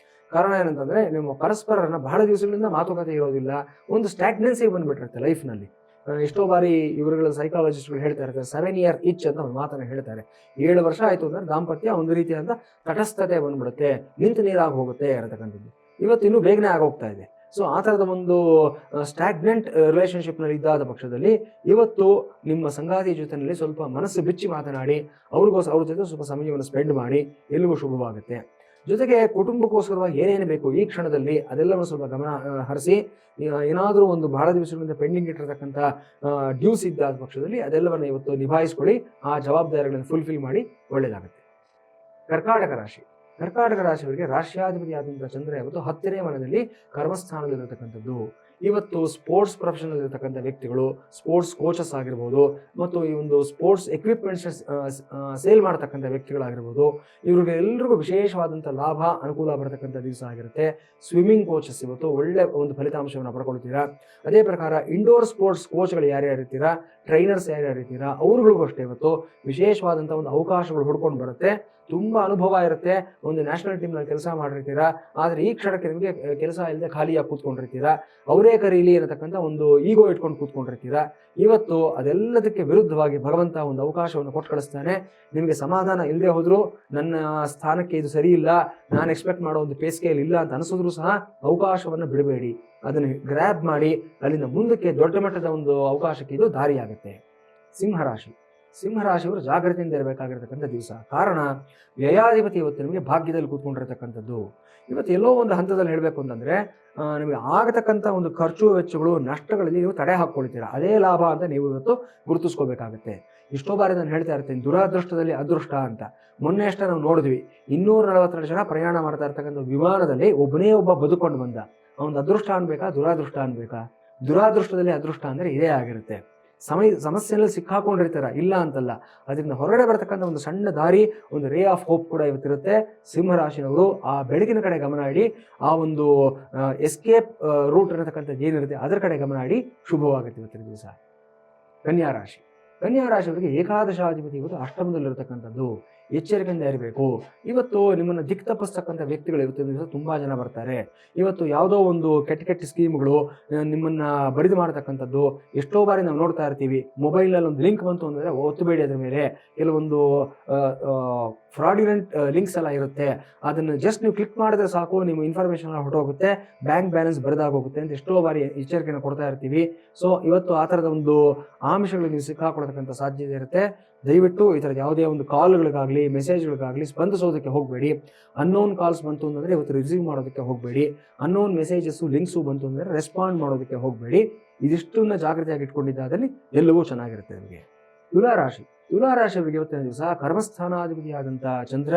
ಕಾರಣ ಏನಂತಂದರೆ, ನಿಮ್ಮ ಪರಸ್ಪರರನ್ನ ಬಹಳ ದಿವಸಗಳಿಂದ ಮಾತುಕತೆ ಇರೋದಿಲ್ಲ, ಒಂದು ಸ್ಟ್ಯಾಗ್ನೆನ್ಸಿ ಬಂದ್ಬಿಟ್ಟಿರುತ್ತೆ ಲೈಫ್ನಲ್ಲಿ. ಎಷ್ಟೋ ಬಾರಿ ಇವರುಗಳ ಸೈಕಾಲಜಿಸ್ಟ್ಗಳು ಹೇಳ್ತಾ ಇರ್ತಾರೆ 7 year itch ಅಂತ ಒಂದು ಮಾತನ್ನು ಹೇಳ್ತಾರೆ. 7 ವರ್ಷ ಆಯಿತು ಅಂದರೆ ದಾಂಪತ್ಯ ಒಂದು ರೀತಿಯಾದ ತಟಸ್ಥತೆ ಬಂದ್ಬಿಡುತ್ತೆ, ನಿಂತು ನೀರಾಗಿ ಹೋಗುತ್ತೆ ಇರತಕ್ಕಂಥದ್ದು. ಇವತ್ತು ಇನ್ನೂ ಬೇಗನೆ ಆಗೋಗ್ತಾ ಇದೆ. ಸೊ ಆ ಥರದ ಒಂದು ಸ್ಟ್ಯಾಗ್ನೆಂಟ್ ರಿಲೇಷನ್ಶಿಪ್ನಲ್ಲಿ ಇದ್ದಾದ ಪಕ್ಷದಲ್ಲಿ ಇವತ್ತು ನಿಮ್ಮ ಸಂಗಾತಿ ಜೊತೆಯಲ್ಲಿ ಸ್ವಲ್ಪ ಮನಸ್ಸು ಬಿಚ್ಚಿ ಮಾತನಾಡಿ, ಅವ್ರ ಜೊತೆ ಸ್ವಲ್ಪ ಸಮಯವನ್ನು ಸ್ಪೆಂಡ್ ಮಾಡಿ, ಎಲ್ಲವೂ ಶುಭವಾಗುತ್ತೆ. ಜೊತೆಗೆ ಕುಟುಂಬಕ್ಕೋಸ್ಕರವಾಗಿ ಏನೇನು ಬೇಕು ಈ ಕ್ಷಣದಲ್ಲಿ ಅದೆಲ್ಲವನ್ನು ಸ್ವಲ್ಪ ಗಮನ ಹರಿಸಿ, ಏನಾದರೂ ಒಂದು ಬಹಳ ದಿವಸಗಳಿಂದ ಪೆಂಡಿಂಗ್ ಇಟ್ಟಿರತಕ್ಕಂಥ ಡ್ಯೂಸ್ ಇದ್ದಾದ ಪಕ್ಷದಲ್ಲಿ ಅದೆಲ್ಲವನ್ನು ಇವತ್ತು ನಿಭಾಯಿಸ್ಕೊಳ್ಳಿ. ಆ ಜವಾಬ್ದಾರಿಗಳನ್ನು ಫುಲ್ಫಿಲ್ ಮಾಡಿ, ಒಳ್ಳೆಯದಾಗುತ್ತೆ. ಕರ್ಕಾಟಕ ರಾಶಿ. ಕರ್ಕಾಟಕ ರಾಶಿಯವರಿಗೆ ರಾಶ್ಯಾಧಿಪತಿ ಆದಂಥ ಚಂದ್ರ ಇವತ್ತು 10ನೇ ಮನೆಯಲ್ಲಿ ಕರ್ಮಸ್ಥಾನದಲ್ಲಿರತಕ್ಕಂಥದ್ದು. ಇವತ್ತು ಸ್ಪೋರ್ಟ್ಸ್ ಪ್ರೊಫೆಷನಲ್ ಇರತಕ್ಕಂಥ ವ್ಯಕ್ತಿಗಳು, ಸ್ಪೋರ್ಟ್ಸ್ ಕೋಚಸ್ ಆಗಿರ್ಬೋದು, ಮತ್ತು ಈ ಒಂದು ಸ್ಪೋರ್ಟ್ಸ್ ಎಕ್ವಿಪ್ಮೆಂಟ್ಸ್ ಸೇಲ್ ಮಾಡತಕ್ಕಂಥ ವ್ಯಕ್ತಿಗಳಾಗಿರ್ಬೋದು, ಇವ್ರಿಗೆ ಎಲ್ರಿಗೂ ವಿಶೇಷವಾದಂಥ ಲಾಭ ಅನುಕೂಲ ಬರತಕ್ಕಂಥ ದಿವಸ ಆಗಿರುತ್ತೆ. ಸ್ವಿಮ್ಮಿಂಗ್ ಕೋಚಸ್ ಇವತ್ತು ಒಳ್ಳೆ ಒಂದು ಫಲಿತಾಂಶವನ್ನು ಪಡ್ಕೊಳ್ತೀರಾ. ಅದೇ ಪ್ರಕಾರ ಇಂಡೋರ್ ಸ್ಪೋರ್ಟ್ಸ್ ಕೋಚ್ಗಳು ಯಾರ್ಯಾರಿರ್ತೀರಾ, ಟ್ರೈನರ್ಸ್ ಯಾರ್ಯಾರಿರ್ತೀರಾ, ಅವ್ರಿಗಳಿಗೂ ಅಷ್ಟೇ ಇವತ್ತು ವಿಶೇಷವಾದಂಥ ಒಂದು ಅವಕಾಶಗಳು ಹುಡ್ಕೊಂಡು ಬರುತ್ತೆ. ತುಂಬ ಅನುಭವ ಇರುತ್ತೆ. ಒಂದು ನ್ಯಾಷನಲ್ ಟೀಮ್ನಲ್ಲಿ ಕೆಲಸ ಮಾಡಿರ್ತೀರಾ, ಆದರೆ ಈ ಕ್ಷಣಕ್ಕೆ ನಿಮಗೆ ಕೆಲಸ ಇಲ್ಲದೆ ಖಾಲಿಯಾಗಿ ಕೂತ್ಕೊಂಡಿರ್ತೀರಾ. ಅವರೇ ಕರೀಲಿ ಅನ್ನತಕ್ಕಂಥ ಒಂದು ಈಗೋ ಇಟ್ಕೊಂಡು ಕೂತ್ಕೊಂಡಿರ್ತೀರಾ. ಇವತ್ತು ಅದೆಲ್ಲದಕ್ಕೆ ವಿರುದ್ಧವಾಗಿ ಭಗವಂತ ಒಂದು ಅವಕಾಶವನ್ನು ಕೊಟ್ಟು ಕಳಿಸ್ತಾನೆ. ನಿಮಗೆ ಸಮಾಧಾನ ಇಲ್ಲದೆ ಹೋದರೂ, ನನ್ನ ಸ್ಥಾನಕ್ಕೆ ಇದು ಸರಿ ಇಲ್ಲ, ನಾನು ಎಕ್ಸ್ಪೆಕ್ಟ್ ಮಾಡೋ ಒಂದು ಪೇ ಸ್ಕೇಲ್ ಇಲ್ಲ ಅಂತ ಅನಿಸಿದ್ರು ಸಹ ಅವಕಾಶವನ್ನು ಬಿಡಬೇಡಿ. ಅದನ್ನು ಗ್ರ್ಯಾಬ್ ಮಾಡಿ ಅಲ್ಲಿಂದ ಮುಂದಕ್ಕೆ ದೊಡ್ಡ ಮಟ್ಟದ ಒಂದು ಅವಕಾಶಕ್ಕೆ ಇದು ದಾರಿಯಾಗುತ್ತೆ. ಸಿಂಹರಾಶಿ. ಸಿಂಹರಾಶಿಯವರು ಜಾಗೃತಿಯಿಂದ ಇರಬೇಕಾಗಿರ್ತಕ್ಕಂಥ ದಿವಸ. ಕಾರಣ, ವ್ಯಯಾಧಿಪತಿ ಇವತ್ತು ನಿಮಗೆ ಭಾಗ್ಯದಲ್ಲಿ ಕೂತ್ಕೊಂಡಿರ್ತಕ್ಕಂಥದ್ದು. ಇವತ್ತು ಎಲ್ಲೋ ಒಂದು ಹಂತದಲ್ಲಿ ಹೇಳಬೇಕು ಅಂತಂದರೆ, ನಿಮಗೆ ಆಗತಕ್ಕಂಥ ಒಂದು ಖರ್ಚು ವೆಚ್ಚಗಳು, ನಷ್ಟಗಳಲ್ಲಿ ನೀವು ತಡೆ ಹಾಕ್ಕೊಳ್ತೀರಾ. ಅದೇ ಲಾಭ ಅಂತ ನೀವು ಇವತ್ತು ಗುರುತಿಸ್ಕೋಬೇಕಾಗುತ್ತೆ. ಎಷ್ಟೋ ಬಾರಿ ನಾನು ಹೇಳ್ತಾ ಇರ್ತೀನಿ, ದುರಾದೃಷ್ಟದಲ್ಲಿ ಅದೃಷ್ಟ ಅಂತ. ಮೊನ್ನೆ ಅಷ್ಟೇ ನಾವು ನೋಡಿದ್ವಿ, 242 ಜನ ಪ್ರಯಾಣ ಮಾಡ್ತಾ ಇರ್ತಕ್ಕಂಥ ವಿಮಾನದಲ್ಲಿ ಒಬ್ಬನೇ ಒಬ್ಬ ಬದುಕೊಂಡು ಬಂದ. ಅವನು ಅದೃಷ್ಟ ಅನ್ಬೇಕಾ, ದುರಾದೃಷ್ಟ ಅನ್ಬೇಕಾ? ದುರಾದೃಷ್ಟದಲ್ಲಿ ಅದೃಷ್ಟ ಅಂದರೆ ಇದೇ ಆಗಿರುತ್ತೆ. ಸಮಸ್ಯೆಯಲ್ಲಿ ಸಿಕ್ಕಾಕೊಂಡಿರ್ತಾರ, ಇಲ್ಲ ಅಂತಲ್ಲ. ಅದರಿಂದ ಹೊರಗಡೆ ಬರತಕ್ಕಂಥ ಒಂದು ಸಣ್ಣ ದಾರಿ, ಒಂದು ರೇ ಆಫ್ ಹೋಪ್ ಕೂಡ ಇವತ್ತಿರುತ್ತೆ. ಸಿಂಹರಾಶಿನವರು ಆ ಬೆಳಕಿನ ಕಡೆ ಗಮನ ಇಡಿ. ಆ ಒಂದು ಎಸ್ಕೇಪ್ ರೂಟ್ ಅನ್ನತಕ್ಕಂಥದ್ದು ಏನಿರುತ್ತೆ ಅದರ ಕಡೆ ಗಮನ ಇಡಿ. ಶುಭವಾಗುತ್ತೆ ಇವತ್ತಿನ ದಿವಸ. ಕನ್ಯಾ ರಾಶಿ. ಕನ್ಯಾ ರಾಶಿಯವರಿಗೆ ಏಕಾದಶಾಧಿಪತಿ ಇವತ್ತು ಅಷ್ಟಮದಲ್ಲಿರತಕ್ಕಂಥದ್ದು. ಎಚ್ಚರಿಕೆಯಿಂದ ಇರಬೇಕು. ಇವತ್ತು ನಿಮ್ಮನ್ನು ದಿಕ್ ತಪ್ಪಿಸ್ತಕ್ಕಂಥ ವ್ಯಕ್ತಿಗಳು ಇವತ್ತಿನ ದಿವಸ ತುಂಬ ಜನ ಬರ್ತಾರೆ. ಇವತ್ತು ಯಾವುದೋ ಒಂದು ಕೆಟ್ಟ ಸ್ಕೀಮ್ಗಳು ನಿಮ್ಮನ್ನು ಬರಿದು ಮಾಡತಕ್ಕಂಥದ್ದು ಎಷ್ಟೋ ಬಾರಿ ನಾವು ನೋಡ್ತಾ ಇರ್ತೀವಿ. ಮೊಬೈಲ್ನಲ್ಲಿ ಒಂದು ಲಿಂಕ್ ಬಂತು ಅಂದರೆ ಒತ್ತಬೇಡಿ, ಅದರ ಮೇಲೆ ಕೆಲವೊಂದು ಫ್ರಾಡಿನೆಂಟ್ ಲಿಂಕ್ಸ್ ಎಲ್ಲ ಇರುತ್ತೆ. ಅದನ್ನು ಜಸ್ಟ್ ನೀವು ಕ್ಲಿಕ್ ಮಾಡಿದ್ರೆ ಸಾಕು, ನಿಮ್ಮ ಇನ್ಫಾರ್ಮೇಷನ್ ಎಲ್ಲ ಹೊರಟೋಗುತ್ತೆ, ಬ್ಯಾಂಕ್ ಬ್ಯಾಲೆನ್ಸ್ ಬರೆದಾಗೋಗುತ್ತೆ ಅಂತ ಎಷ್ಟೋ ಬಾರಿ ಎಚ್ಚರಿಕೆಯನ್ನು ಕೊಡ್ತಾ ಇರ್ತೀವಿ. ಸೊ ಇವತ್ತು ಆ ಥರದ ಒಂದು ಆಮಿಷಗಳಿಗೆ ನೀವು ಸಿಕ್ಕಾಕೊಳ್ತಕ್ಕಂಥ ಸಾಧ್ಯತೆ ಇರುತ್ತೆ. ದಯವಿಟ್ಟು ಈ ಥರದ ಯಾವುದೇ ಒಂದು ಕಾಲ್ಗಳಿಗಾಗಲಿ ಮೆಸೇಜ್ಗಳಿಗಾಗಲಿ ಸ್ಪಂದಿಸೋದಕ್ಕೆ ಹೋಗಬೇಡಿ. ಅನ್ನೋನ್ ಕಾಲ್ಸ್ ಬಂತು ಅಂತಂದರೆ ಇವತ್ತು ರಿಸೀವ್ ಮಾಡೋದಕ್ಕೆ ಹೋಗಬೇಡಿ. ಅನ್ನೋನ್ ಮೆಸೇಜಸ್ಸು ಲಿಂಕ್ಸು ಬಂತು ಅಂದರೆ ರೆಸ್ಪಾಂಡ್ ಮಾಡೋದಕ್ಕೆ ಹೋಗಬೇಡಿ. ಇದಿಷ್ಟನ್ನ ಜಾಗೃತಿಯಾಗಿ ಇಟ್ಕೊಂಡಿದ್ದಾದಲ್ಲಿ ಎಲ್ಲವೂ ಚೆನ್ನಾಗಿರುತ್ತೆ ನಿಮಗೆ. ತುಲಾರಾಶಿ ತುಲಾರಾಶಿಯವರಿಗೆ ಇವತ್ತಿನ ದಿವಸ ಕರ್ಮಸ್ಥಾನಾಧಿಪತಿಯಾದಂಥ ಚಂದ್ರ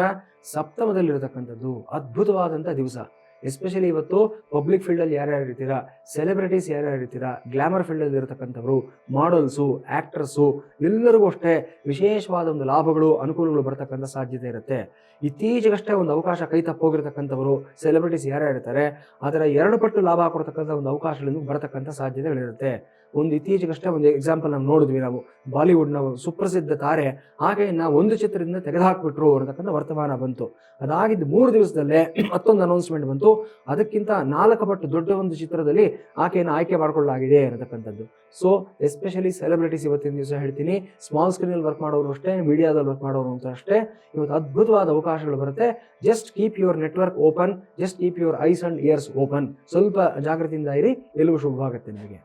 ಸಪ್ತಮದಲ್ಲಿರತಕ್ಕಂಥದ್ದು ಅದ್ಭುತವಾದಂಥ ದಿವಸ. ಎಸ್ಪೆಷಲಿ ಇವತ್ತು ಪಬ್ಲಿಕ್ ಫೀಲ್ಡಲ್ಲಿ ಯಾರ್ಯಾರು ಇರ್ತೀರಾ, ಸೆಲೆಬ್ರಿಟೀಸ್ ಯಾರ್ಯಾರು ಇರ್ತೀರಾ, ಗ್ಲಾಮರ್ ಫೀಲ್ಡಲ್ಲಿ ಇರತಕ್ಕಂಥವ್ರು, ಮಾಡೆಲ್ಸು, ಆ್ಯಕ್ಟ್ರಸ್ಸು ಎಲ್ಲರಿಗೂ ಅಷ್ಟೇ ವಿಶೇಷವಾದ ಒಂದು ಲಾಭಗಳು ಅನುಕೂಲಗಳು ಬರ್ತಕ್ಕಂಥ ಸಾಧ್ಯತೆ ಇರುತ್ತೆ. ಇತ್ತೀಚೆಗಷ್ಟೇ ಒಂದು ಅವಕಾಶ ಕೈ ತಪ್ಪೋಗಿರ್ತಕ್ಕಂಥವರು ಸೆಲೆಬ್ರಿಟೀಸ್ ಯಾರ್ಯಾರು ಇರ್ತಾರೆ ಅದರ 2 ಪಟ್ಟು ಲಾಭ ಕೊಡ್ತಕ್ಕಂಥ ಒಂದು ಅವಕಾಶಗಳಿಂದ ಬರತಕ್ಕಂಥ ಸಾಧ್ಯತೆಗಳಿರುತ್ತೆ. ಒಂದು ಇತ್ತೀಚೆಗಷ್ಟೇ ಒಂದು ಎಕ್ಸಾಂಪಲ್ ನಾವು ನೋಡಿದ್ವಿ. ನಾವು ಬಾಲಿವುಡ್ನ ಸುಪ್ರಸಿದ್ಧ ತಾರೆ ಆಕೆಯನ್ನ ಒಂದು ಚಿತ್ರದಿಂದ ತೆಗೆದುಹಾಕ್ಬಿಟ್ರು ಅನ್ನತಕ್ಕಂಥ ವರ್ತಮಾನ ಬಂತು. ಅದಾಗಿದ್ದು 3 ದಿವಸದಲ್ಲೇ ಮತ್ತೊಂದು ಅನೌನ್ಸ್ಮೆಂಟ್ ಬಂತು. ಅದಕ್ಕಿಂತ 4 ಪಟ್ಟು ದೊಡ್ಡ ಒಂದು ಚಿತ್ರದಲ್ಲಿ ಆಕೆಯನ್ನು ಆಯ್ಕೆ ಮಾಡಿಕೊಳ್ಳಲಾಗಿದೆ ಅನ್ನತಕ್ಕಂಥದ್ದು. ಸೊ ಎಸ್ಪೆಷಲಿ ಸೆಲೆಬ್ರಿಟೀಸ್ ಇವತ್ತಿನ ದಿವಸ ಹೇಳ್ತೀನಿ, ಸ್ಮಾಲ್ ಸ್ಕ್ರೀನಲ್ಲಿ ವರ್ಕ್ ಮಾಡೋರು ಅಷ್ಟೇ, ಮೀಡಿಯಾದಲ್ಲಿ ವರ್ಕ್ ಮಾಡೋರು ಅಂತ ಅಷ್ಟೇ ಇವತ್ತು ಅದ್ಭುತವಾದ ಅವಕಾಶಗಳು ಬರುತ್ತೆ. Just keep your network open, just keep your eyes and years open. ಸ್ವಲ್ಪ ಜಾಗೃತಿಯಿಂದ ಇರಿ, ಎಲ್ಲವೂ ಶುಭವಾಗುತ್ತೆ ನಿಮಗೆ.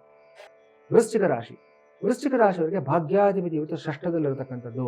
ವೃಶ್ಚಿಕ ರಾಶಿ ವೃಶ್ಚಿಕ ರಾಶಿಯವರಿಗೆ ಭಾಗ್ಯಾಧಿಪತಿ ಇವತ್ತು ಷಷ್ಠದಲ್ಲಿರತಕ್ಕಂಥದ್ದು.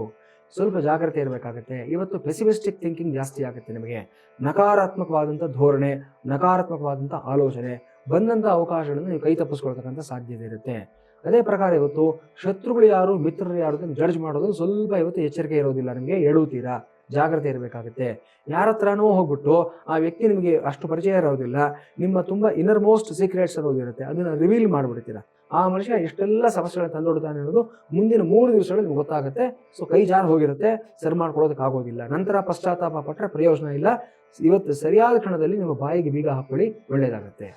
ಸ್ವಲ್ಪ ಜಾಗ್ರತೆ ಇರಬೇಕಾಗುತ್ತೆ. ಇವತ್ತು ಪೆಸಿಮಿಸ್ಟಿಕ್ ಥಿಂಕಿಂಗ್ ಜಾಸ್ತಿ ಆಗುತ್ತೆ ನಿಮಗೆ. ನಕಾರಾತ್ಮಕವಾದಂಥ ಧೋರಣೆ, ನಕಾರಾತ್ಮಕವಾದಂಥ ಆಲೋಚನೆ, ಬಂದಂಥ ಅವಕಾಶಗಳನ್ನು ನೀವು ಕೈ ತಪ್ಪಿಸ್ಕೊಳ್ತಕ್ಕಂಥ ಸಾಧ್ಯತೆ ಇರುತ್ತೆ. ಅದೇ ಪ್ರಕಾರ ಇವತ್ತು ಶತ್ರುಗಳು ಯಾರು, ಮಿತ್ರರು ಯಾರು ಅಂತ ಜಡ್ಜ್ ಮಾಡೋದು ಸ್ವಲ್ಪ ಇವತ್ತು ಎಚ್ಚರಿಕೆ ಇರೋದಿಲ್ಲ ನಿಮಗೆ. ಎಡುತ್ತೀರಾ, ಜಾಗ್ರತೆ ಇರಬೇಕಾಗುತ್ತೆ. ಯಾರ ಹತ್ರನೂ ಹೋಗ್ಬಿಟ್ಟು ಆ ವ್ಯಕ್ತಿ ನಿಮಗೆ ಅಷ್ಟು ಪರಿಚಯ ಇರೋದಿಲ್ಲ, ನಿಮ್ಮ ತುಂಬ ಇನ್ನರ್ ಮೋಸ್ಟ್ ಸೀಕ್ರೆಟ್ಸ್ ಅನ್ನೋದಿರುತ್ತೆ, ಅದನ್ನು ರಿವೀಲ್ ಮಾಡಿಬಿಡ್ತೀರಾ. ಆ ಮನುಷ್ಯ ಎಷ್ಟೆಲ್ಲ ಸಮಸ್ಯೆಗಳನ್ನ ತಂದೊಡ್ತಾನೆ ಅನ್ನೋದು ಮುಂದಿನ 3 ದಿವಸಗಳಲ್ಲಿ ನಿಮ್ಗೆ ಗೊತ್ತಾಗುತ್ತೆ. ಸೊ ಕೈ ಜಾರು ಹೋಗಿರುತ್ತೆ, ಸರಿ ಮಾಡ್ಕೊಳ್ಳೋದಕ್ಕಾಗೋದಿಲ್ಲ. ನಂತರ ಪಶ್ಚಾತ್ತಾಪ ಪಟ್ಟರೆ ಪ್ರಯೋಜನ ಇಲ್ಲ. ಇವತ್ತು ಸರಿಯಾದ ಕ್ಷಣದಲ್ಲಿ ನಿಮ್ಮ ಬಾಯಿಗೆ ಬೀಗ ಹಾಕೊಳ್ಳಿ, ಒಳ್ಳೆಯದಾಗುತ್ತೆ.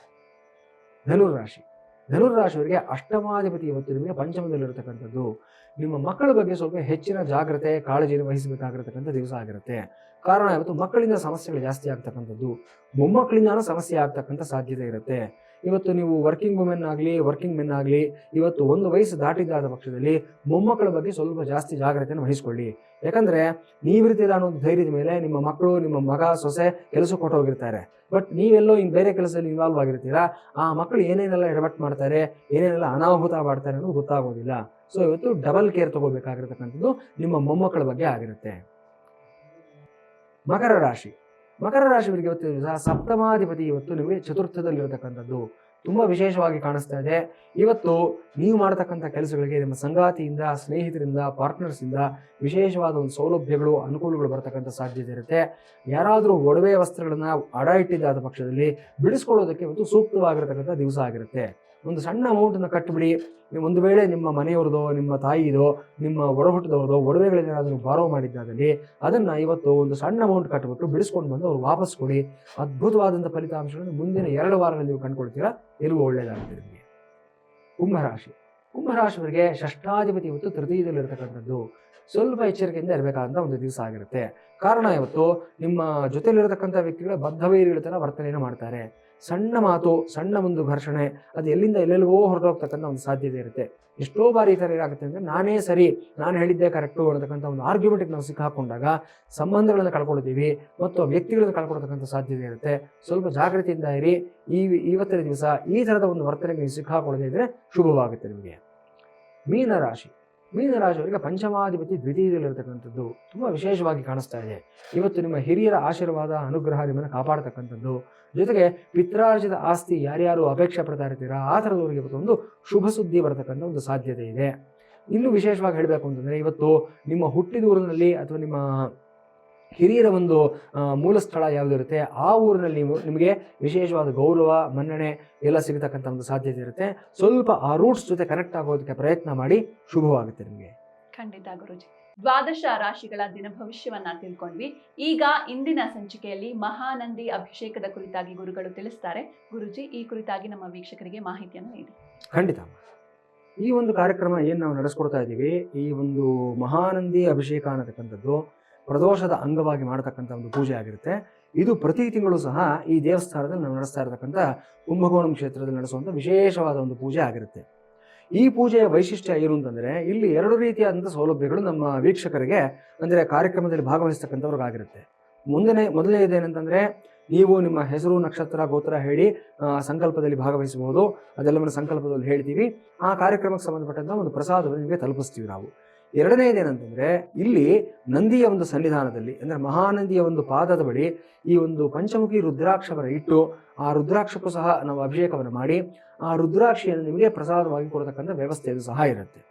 ಧನುರ್ರಾಶಿ ಧನುರ್ರಾಶಿಯವರಿಗೆ ಅಷ್ಟಮಾಧಿಪತಿ ಇವತ್ತು ನಿಮಗೆ ಪಂಚಮದಲ್ಲಿರತಕ್ಕಂಥದ್ದು. ನಿಮ್ಮ ಮಕ್ಕಳ ಬಗ್ಗೆ ಸ್ವಲ್ಪ ಹೆಚ್ಚಿನ ಜಾಗ್ರತೆ ಕಾಳಜಿಯನ್ನು ವಹಿಸಬೇಕಾಗಿರತಕ್ಕಂಥ ದಿವಸ ಆಗಿರುತ್ತೆ. ಕಾರಣ ಇವತ್ತು ಮಕ್ಕಳಿಂದ ಸಮಸ್ಯೆಗಳು ಜಾಸ್ತಿ ಆಗ್ತಕ್ಕಂಥದ್ದು, ಮೊಮ್ಮಕ್ಕಳಿಂದಾನು ಸಮಸ್ಯೆ ಆಗ್ತಕ್ಕಂಥ ಸಾಧ್ಯತೆ ಇರುತ್ತೆ. ಇವತ್ತು ನೀವು ವರ್ಕಿಂಗ್ ವುಮೆನ್ ಆಗಲಿ, ವರ್ಕಿಂಗ್ ಮೆನ್ ಆಗಲಿ, ಇವತ್ತು ಒಂದು ವಯಸ್ಸು ದಾಟಿದ್ದಾದ ಪಕ್ಷದಲ್ಲಿ ಮೊಮ್ಮಕ್ಕಳ ಬಗ್ಗೆ ಸ್ವಲ್ಪ ಜಾಸ್ತಿ ಜಾಗ್ರತೆಯನ್ನು ವಹಿಸ್ಕೊಳ್ಳಿ. ಯಾಕಂದರೆ ನೀವಿರ್ತೀರ ಅನ್ನೋ ಧೈರ್ಯದ ಮೇಲೆ ನಿಮ್ಮ ಮಕ್ಕಳು, ನಿಮ್ಮ ಮಗ ಸೊಸೆ ಕೆಲಸಕ್ಕೆ ಕೊಟ್ಟೋಗಿರ್ತಾರೆ. ಬಟ್ ನೀವೆಲ್ಲೋ ಇನ್ನು ಬೇರೆ ಕೆಲಸದಲ್ಲಿ ಇನ್ವಾಲ್ವ್ ಆಗಿರ್ತೀರಾ. ಆ ಮಕ್ಕಳು ಏನೇನೆಲ್ಲ ಎಡವಟ್ಟು ಮಾಡ್ತಾರೆ, ಏನೇನೆಲ್ಲ ಅನಾಹುತ ಮಾಡ್ತಾರೆ ಅನ್ನೋದು ಗೊತ್ತಾಗೋದಿಲ್ಲ. ಸೊ ಇವತ್ತು ಡಬಲ್ ಕೇರ್ ತಗೋಬೇಕಾಗಿರ್ತಕ್ಕಂಥದ್ದು ನಿಮ್ಮ ಮೊಮ್ಮಕ್ಕಳ ಬಗ್ಗೆ ಆಗಿರುತ್ತೆ. ಮಕರ ರಾಶಿ ಮಕರ ರಾಶಿಯವರಿಗೆ ಇವತ್ತು ಸಪ್ತಮಾಧಿಪತಿ ಇವತ್ತು ನಿಮಗೆ ಚತುರ್ಥದಲ್ಲಿರತಕ್ಕಂಥದ್ದು ತುಂಬ ವಿಶೇಷವಾಗಿ ಕಾಣಿಸ್ತಾ ಇದೆ. ಇವತ್ತು ನೀವು ಮಾಡತಕ್ಕಂಥ ಕೆಲಸಗಳಿಗೆ ನಿಮ್ಮ ಸಂಗಾತಿಯಿಂದ, ಸ್ನೇಹಿತರಿಂದ, ಪಾರ್ಟ್ನರ್ಸಿಂದ ವಿಶೇಷವಾದ ಒಂದು ಸೌಲಭ್ಯಗಳು, ಅನುಕೂಲಗಳು ಬರ್ತಕ್ಕಂಥ ಸಾಧ್ಯತೆ ಇರುತ್ತೆ. ಯಾರಾದರೂ ಒಡವೆ ವಸ್ತ್ರಗಳನ್ನ ಅಡ ಇಟ್ಟಿದ್ದಾದ ಪಕ್ಷದಲ್ಲಿ ಬಿಡಿಸ್ಕೊಳ್ಳೋದಕ್ಕೆ ಇವತ್ತು ಸೂಕ್ತವಾಗಿರತಕ್ಕಂಥ ದಿವಸ ಆಗಿರುತ್ತೆ. ಒಂದು ಸಣ್ಣ ಅಮೌಂಟನ್ನು ಕಟ್ಟಿಬಿಡಿ. ನೀವು ಒಂದು ವೇಳೆ ನಿಮ್ಮ ಮನೆಯವ್ರದೋ, ನಿಮ್ಮ ತಾಯಿದೋ, ನಿಮ್ಮ ಒಡಹುಟ್ಟದವ್ರದೋ ಒಡವೆಗಳೇನಾದರೂ ಬಾರೋ ಮಾಡಿದ್ದಾದಲ್ಲಿ ಅದನ್ನು ಇವತ್ತು ಒಂದು ಸಣ್ಣ ಅಮೌಂಟ್ ಕಟ್ಟಿಬಿಟ್ಟು ಬಿಡಿಸ್ಕೊಂಡು ಬಂದು ಅವ್ರು ವಾಪಸ್ ಕೊಡಿ. ಅದ್ಭುತವಾದಂಥ ಫಲಿತಾಂಶಗಳನ್ನು ಮುಂದಿನ 2 ವಾರಗಳಲ್ಲಿ ನೀವು ಕಂಡುಕೊಳ್ತೀರಾ. ಎಲ್ಲವೂ ಒಳ್ಳೆಯದಾಗುತ್ತೆ ನಿಮಗೆ. ಕುಂಭರಾಶಿಯವರಿಗೆ ಷಷ್ಠಾಧಿಪತಿ ಇವತ್ತು ತೃತೀಯದಲ್ಲಿರತಕ್ಕಂಥದ್ದು. ಸ್ವಲ್ಪ ಎಚ್ಚರಿಕೆಯಿಂದ ಇರಬೇಕಾದಂಥ ಒಂದು ದಿವಸ ಆಗಿರುತ್ತೆ. ಕಾರಣ ಇವತ್ತು ನಿಮ್ಮ ಜೊತೆಲಿರತಕ್ಕಂಥ ವ್ಯಕ್ತಿಗಳ ಬದ್ಧವೈರಿಗಳ ಥರ ವರ್ತನೆಯನ್ನು ಮಾಡ್ತಾರೆ. ಸಣ್ಣ ಮಾತು, ಸಣ್ಣ ಒಂದು ಘರ್ಷಣೆ, ಅದು ಎಲ್ಲಿಂದ ಎಲ್ಲೆಲ್ಗೋ ಹೊರಟೋಗ್ತಕ್ಕಂಥ ಒಂದು ಸಾಧ್ಯತೆ ಇರುತ್ತೆ. ಎಷ್ಟೋ ಬಾರಿ ಈ ಥರ ಏನಾಗುತ್ತೆ ಅಂದರೆ ನಾನೇ ಸರಿ, ನಾನು ಹೇಳಿದ್ದೆ ಕರೆಕ್ಟು ಅನ್ನತಕ್ಕಂಥ ಒಂದು ಆರ್ಗ್ಯುಮೆಂಟಿಗೆ ನಾವು ಸಿಕ್ಕಾಕೊಂಡಾಗ ಸಂಬಂಧಗಳನ್ನು ಕಳ್ಕೊಳ್ತೀವಿ ಮತ್ತು ವ್ಯಕ್ತಿಗಳನ್ನು ಕಳ್ಕೊಳ್ತಕ್ಕಂಥ ಸಾಧ್ಯತೆ ಇರುತ್ತೆ. ಸ್ವಲ್ಪ ಜಾಗೃತಿಯಿಂದ ಇರಿ. ಇವತ್ತಿನ ದಿವಸ ಈ ಥರದ ಒಂದು ವರ್ತನೆಗೆ ನೀವು ಸಿಕ್ಕಾಕೊಳ್ಳದೇ ಇದ್ದರೆ ಶುಭವಾಗುತ್ತೆ ನಿಮಗೆ. ಮೀನರಾಶಿಯವರಿಗೆ ಪಂಚಮಾಧಿಪತಿ ದ್ವಿತೀಯದಲ್ಲಿರತಕ್ಕಂಥದ್ದು ತುಂಬ ವಿಶೇಷವಾಗಿ ಕಾಣಿಸ್ತಾ ಇದೆ. ಇವತ್ತು ನಿಮ್ಮ ಹಿರಿಯರ ಆಶೀರ್ವಾದ, ಅನುಗ್ರಹ ನಿಮ್ಮನ್ನು ಕಾಪಾಡ್ತಕ್ಕಂಥದ್ದು. ಜೊತೆಗೆ ಪಿತ್ರಾರ್ಜಿತ ಆಸ್ತಿ ಯಾರ್ಯಾರು ಅಪೇಕ್ಷೆ ಪಡ್ತಾ ಇರ್ತೀರಾ ಆ ಥರದವರಿಗೆ ಇವತ್ತು ಒಂದು ಶುಭ ಸುದ್ದಿ ಬರತಕ್ಕಂಥ ಒಂದು ಸಾಧ್ಯತೆ ಇದೆ. ಇನ್ನು ವಿಶೇಷವಾಗಿ ಹೇಳಬೇಕು ಅಂತಂದರೆ ಇವತ್ತು ನಿಮ್ಮ ಹುಟ್ಟಿದ ಊರಿನಲ್ಲಿ ಅಥವಾ ನಿಮ್ಮ ಹಿರಿಯರ ಒಂದು ಮೂಲ ಸ್ಥಳ ಯಾವುದಿರುತ್ತೆ ಆ ಊರಿನಲ್ಲಿ ನಿಮಗೆ ವಿಶೇಷವಾದ ಗೌರವ, ಮನ್ನಣೆ ಎಲ್ಲ ಸಿಗತಕ್ಕಂಥ ಒಂದು ಸಾಧ್ಯತೆ ಇರುತ್ತೆ. ಸ್ವಲ್ಪ ಆ ರೂಟ್ಸ್ ಜೊತೆ ಕನೆಕ್ಟ್ ಆಗೋದಕ್ಕೆ ಪ್ರಯತ್ನ ಮಾಡಿ, ಶುಭವಾಗುತ್ತೆ ನಿಮಗೆ. ಖಂಡಿತ ಗುರುಜಿ. ದ್ವಾದಶ ರಾಶಿಗಳ ದಿನ ಭವಿಷ್ಯವನ್ನ ತಿಳ್ಕೊಂಡ್ವಿ. ಈಗ ಇಂದಿನ ಸಂಚಿಕೆಯಲ್ಲಿ ಮಹಾನಂದಿ ಅಭಿಷೇಕದ ಕುರಿತಾಗಿ ಗುರುಗಳು ತಿಳಿಸ್ತಾರೆ. ಗುರುಜಿ, ಈ ಕುರಿತಾಗಿ ನಮ್ಮ ವೀಕ್ಷಕರಿಗೆ ಮಾಹಿತಿಯನ್ನು ನೀಡಿ. ಖಂಡಿತ. ಈ ಒಂದು ಕಾರ್ಯಕ್ರಮ ಏನು ನಾವು ನಡೆಸ್ಕೊಡ್ತಾ ಇದ್ದೀವಿ, ಈ ಒಂದು ಮಹಾನಂದಿ ಅಭಿಷೇಕ ಅನ್ನತಕ್ಕಂಥದ್ದು ಪ್ರದೋಷದ ಅಂಗವಾಗಿ ಮಾಡತಕ್ಕಂಥ ಒಂದು ಪೂಜೆ ಆಗಿರುತ್ತೆ. ಇದು ಪ್ರತಿ ತಿಂಗಳು ಸಹ ಈ ದೇವಸ್ಥಾನದಲ್ಲಿ ನಾವು ನಡೆಸ್ತಾ ಇರತಕ್ಕಂಥ ಕುಂಭಕೋಣಂ ಕ್ಷೇತ್ರದಲ್ಲಿ ನಡೆಸುವಂಥ ವಿಶೇಷವಾದ ಒಂದು ಪೂಜೆ ಆಗಿರುತ್ತೆ. ಈ ಪೂಜೆಯ ವೈಶಿಷ್ಟ್ಯ ಏನು ಅಂತಂದರೆ ಇಲ್ಲಿ 2 ರೀತಿಯಾದಂಥ ಸೌಲಭ್ಯಗಳು ನಮ್ಮ ವೀಕ್ಷಕರಿಗೆ ಅಂದರೆ ಕಾರ್ಯಕ್ರಮದಲ್ಲಿ ಭಾಗವಹಿಸ್ತಕ್ಕಂಥವ್ರಿಗಾಗಿರುತ್ತೆ. ಮೊದಲನೇದೇನಂತಂದರೆ ನೀವು ನಿಮ್ಮ ಹೆಸರು, ನಕ್ಷತ್ರ, ಗೋತ್ರ ಹೇಳಿ ಸಂಕಲ್ಪದಲ್ಲಿ ಭಾಗವಹಿಸಬಹುದು. ಅದೆಲ್ಲವನ್ನು ಸಂಕಲ್ಪದಲ್ಲಿ ಹೇಳ್ತೀವಿ. ಆ ಕಾರ್ಯಕ್ರಮಕ್ಕೆ ಸಂಬಂಧಪಟ್ಟಂಥ ಒಂದು ಪ್ರಸಾದವನ್ನು ನಿಮಗೆ ತಲುಪಿಸ್ತೀವಿ ನಾವು. ಎರಡನೇದೇನಂತಂದ್ರೆ ಇಲ್ಲಿ ನಂದಿಯ ಒಂದು ಸನ್ನಿಧಾನದಲ್ಲಿ ಅಂದ್ರೆ ಮಹಾನಂದಿಯ ಒಂದು ಪಾದದ ಬಳಿ ಈ ಒಂದು ಪಂಚಮುಖಿ ರುದ್ರಾಕ್ಷವನ್ನು ಇಟ್ಟು ಆ ರುದ್ರಾಕ್ಷಕ್ಕೂ ಸಹ ನಾವು ಅಭಿಷೇಕವನ್ನು ಮಾಡಿ ಆ ರುದ್ರಾಕ್ಷಿಯನ್ನು ನಿಮಗೆ ಪ್ರಸಾದವಾಗಿ ಕೊಡತಕ್ಕಂಥ ವ್ಯವಸ್ಥೆಯದು ಸಹ ಇರುತ್ತೆ.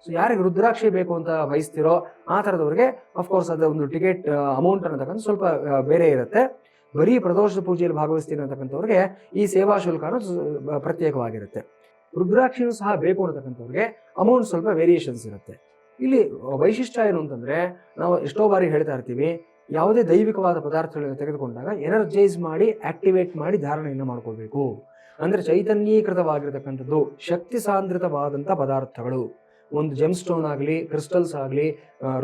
ಸೊ ಯಾರಿಗೆ ರುದ್ರಾಕ್ಷಿ ಬೇಕು ಅಂತ ಬಯಸ್ತಿರೋ ಆ ಥರದವ್ರಿಗೆ ಅಫ್ಕೋರ್ಸ್ ಅದರ ಒಂದು ಟಿಕೆಟ್ ಅಮೌಂಟ್ ಅನ್ನತಕ್ಕಂಥ ಸ್ವಲ್ಪ ಬೇರೆ ಇರುತ್ತೆ. ಬರೀ ಪ್ರದೋಷದ ಪೂಜೆಯಲ್ಲಿ ಭಾಗವಹಿಸ್ತೀನಿ ಅಂತಕ್ಕಂಥವ್ರಿಗೆ ಈ ಸೇವಾ ಶುಲ್ಕ ಅನ್ನೋದು ಪ್ರತ್ಯೇಕವಾಗಿರುತ್ತೆ. ರುದ್ರಾಕ್ಷಿನೂ ಸಹ ಬೇಕು ಅನ್ನತಕ್ಕಂಥವ್ರಿಗೆ ಅಮೌಂಟ್ ಸ್ವಲ್ಪ ವೇರಿಯೇಷನ್ಸ್ ಇರುತ್ತೆ. ಇಲ್ಲಿ ವೈಶಿಷ್ಟ್ಯ ಏನು ಅಂತಂದ್ರೆ, ನಾವು ಎಷ್ಟೋ ಬಾರಿ ಹೇಳ್ತಾ ಇರ್ತೀವಿ, ಯಾವುದೇ ದೈವಿಕವಾದ ಪದಾರ್ಥಗಳನ್ನು ತೆಗೆದುಕೊಂಡಾಗ ಎನರ್ಜೈಸ್ ಮಾಡಿ ಆಕ್ಟಿವೇಟ್ ಮಾಡಿ ಧಾರಣೆಯನ್ನು ಮಾಡ್ಕೋಬೇಕು. ಅಂದ್ರೆ ಚೈತನ್ಯೀಕೃತವಾಗಿರತಕ್ಕಂಥದ್ದು ಶಕ್ತಿ ಸಾಂದ್ರಿತವಾದಂಥ ಪದಾರ್ಥಗಳು, ಒಂದು ಜೆಮ್ ಸ್ಟೋನ್ ಆಗಲಿ, ಕ್ರಿಸ್ಟಲ್ಸ್ ಆಗಲಿ,